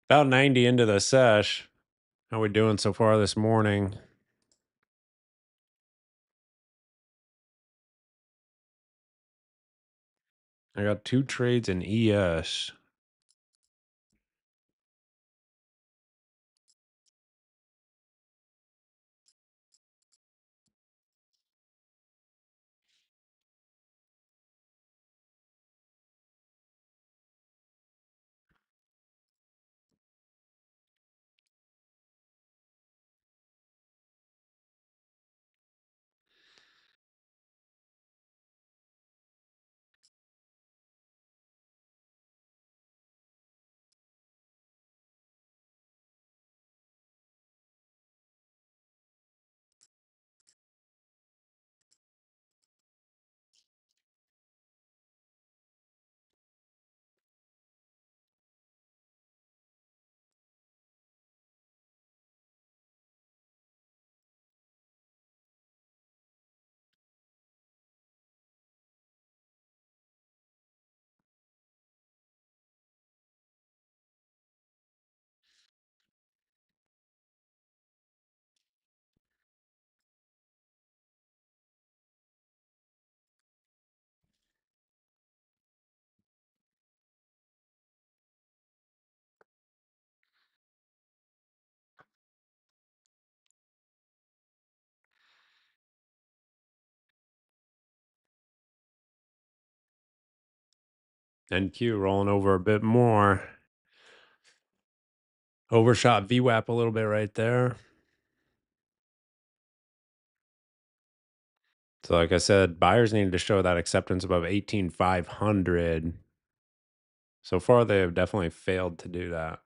About 90 into the sesh. How we doing so far this morning? I got 2 trades in ES. NQ rolling over a bit more. Overshot VWAP a little bit right there. So like I said, buyers needed to show that acceptance above 18,500. So far, they have definitely failed to do that.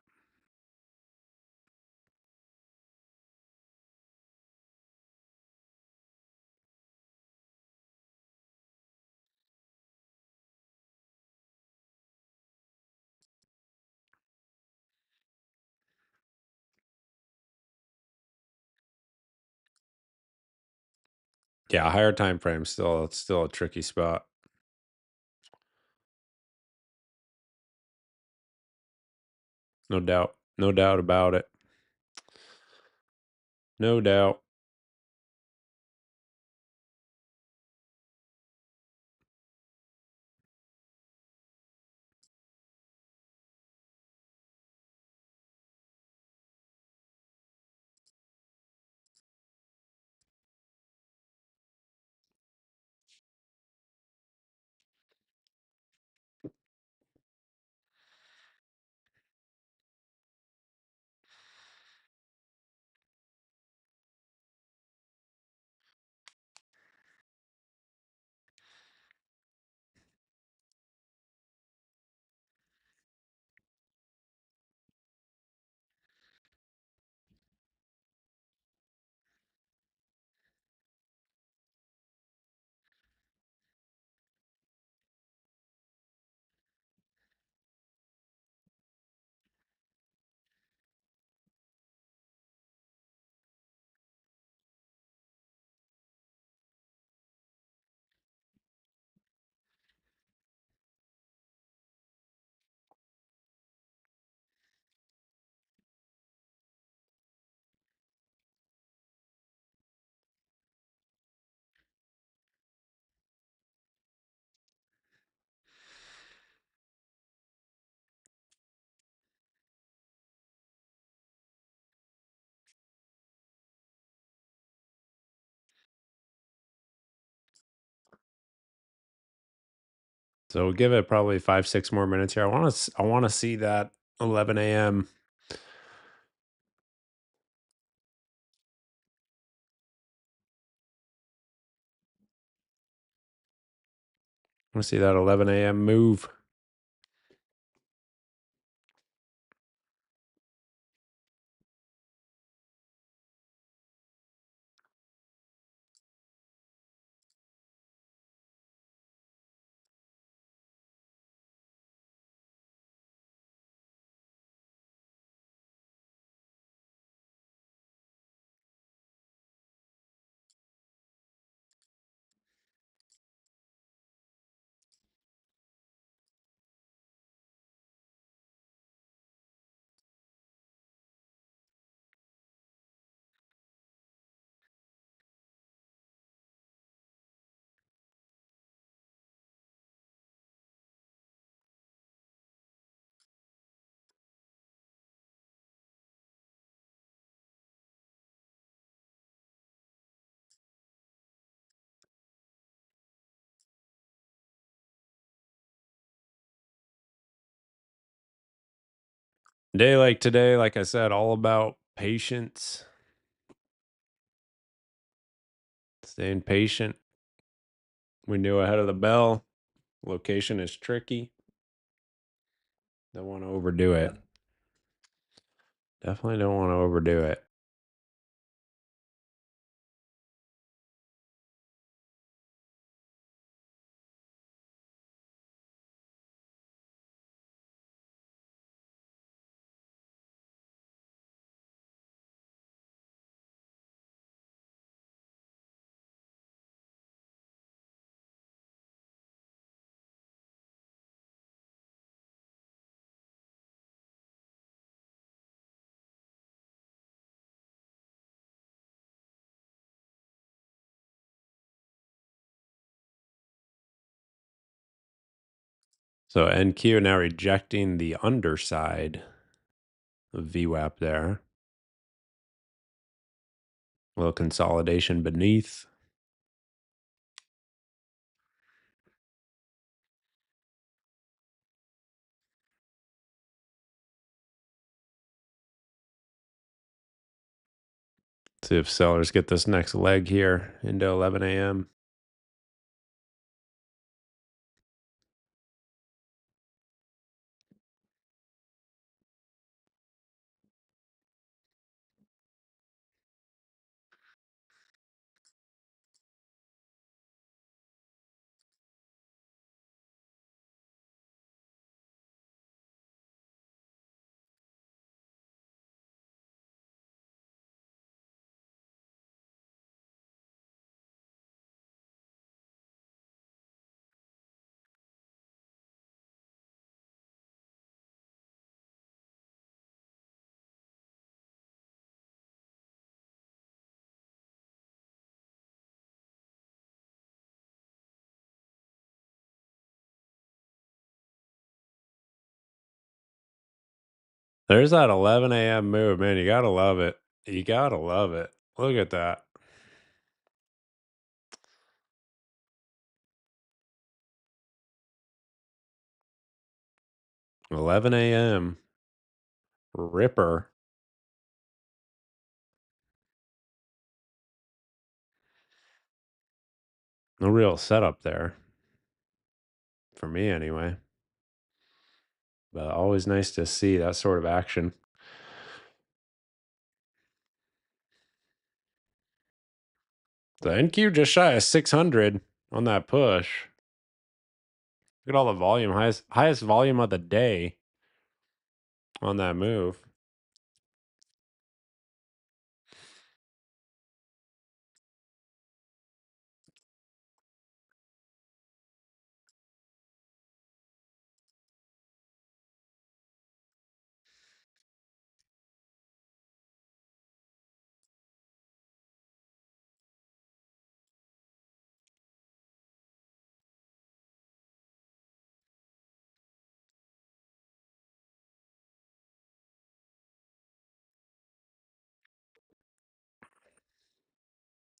Yeah, higher time frame still, it's still a tricky spot. No doubt. No doubt about it. No doubt. So we'll give it probably 5, 6 more minutes here. I want to see that 11 a.m. I want to see that 11 a.m. move. Day like today, like I said, all about patience, staying patient. We knew ahead of the bell. Location is tricky. Don't want to overdo it. Definitely don't want to overdo it. So NQ now rejecting the underside of VWAP there. A little consolidation beneath. See if sellers get this next leg here into 11 a.m. There's that 11 a.m. move, man. You gotta love it. You gotta love it. Look at that. 11 a.m. Ripper. No real setup there for me, anyway. But always nice to see that sort of action. The NQ just shy of 600 on that push. Look at all the volume, highest volume of the day on that move.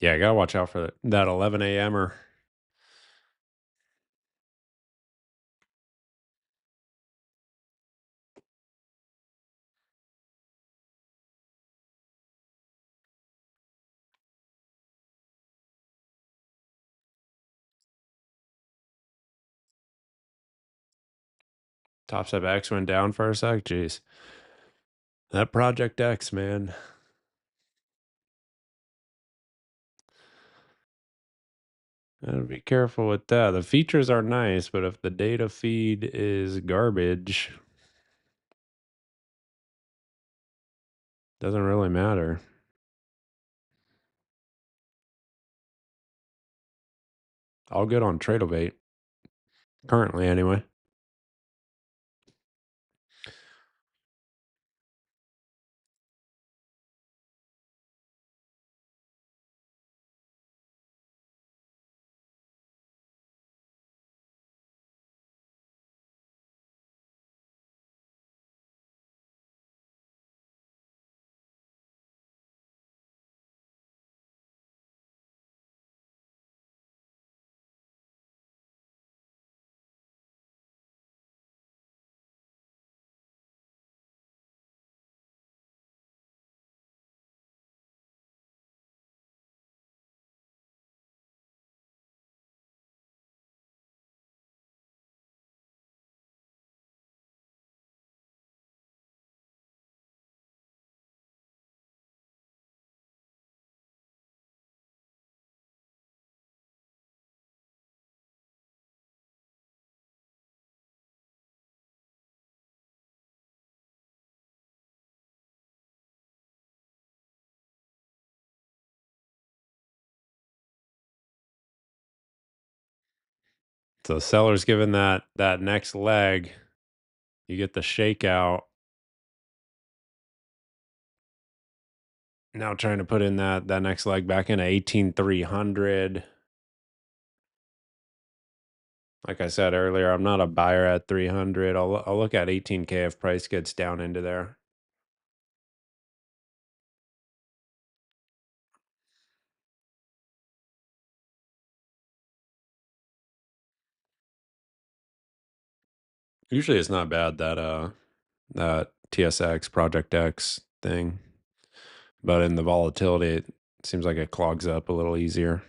Yeah, gotta watch out for that 11 a.m.er. Top step X went down for a sec. Jeez. That Project X, man. Gotta be careful with that. The features are nice, but if the data feed is garbage, doesn't really matter. All good on Tradeovate. Currently, anyway. So sellers given that next leg, you get the shakeout. Now trying to put in that next leg back in 18,300. Like I said earlier, I'm not a buyer at 300. I'll look at 18K if price gets down into there. Usually it's not bad that TSX Project X thing, but in the volatility Seems like it clogs up a little easier.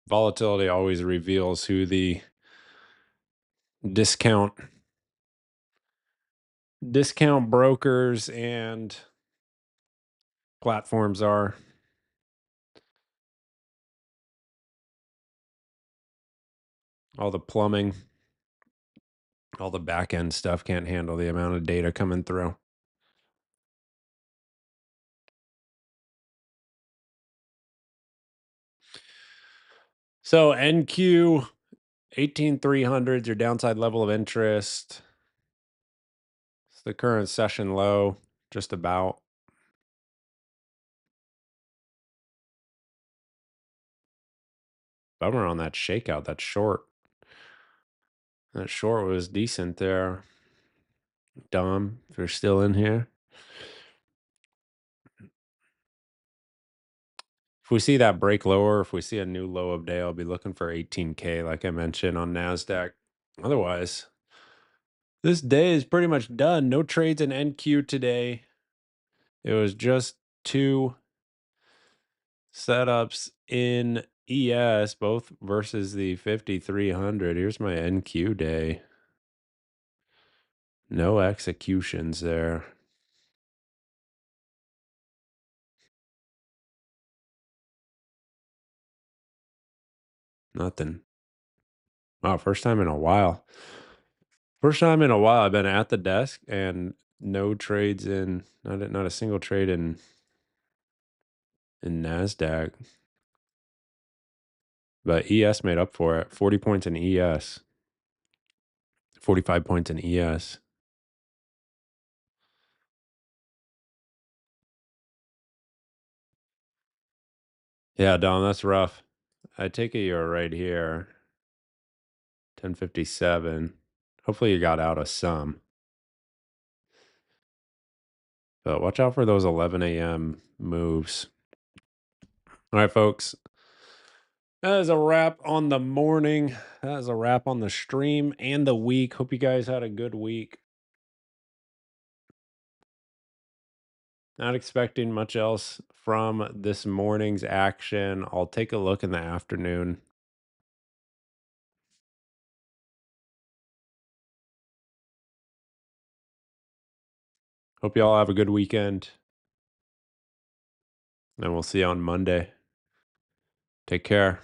Volatility always reveals who the discount brokers and platforms are. All the plumbing, all the back end stuff can't handle the amount of data coming through. So NQ 18,300 your downside level of interest. It's the current session low, just about. Bummer on that shakeout, that short. That short was decent there. Dom, if you're still in here. If we see that break lower, if we see a new low of day, I'll be looking for 18K, like I mentioned on NASDAQ. Otherwise, this day is pretty much done. No trades in NQ today. It was just two setups in ES, both versus the 5,300. Here's my NQ day. No executions there. Nothing. Wow, first time in a while. First time in a while I've been at the desk and no trades in, not a single trade in NASDAQ. But ES made up for it. 40 points in ES. 45 points in ES. Yeah, Dom, that's rough. I take it you're right here. 1057. Hopefully you got out of some. But watch out for those 11 a.m. moves. All right, folks. That is a wrap on the morning. That is a wrap on the stream and the week. Hope you guys had a good week. Not expecting much else from this morning's action. I'll take a look in the afternoon. Hope you all have a good weekend. And we'll see you on Monday. Take care.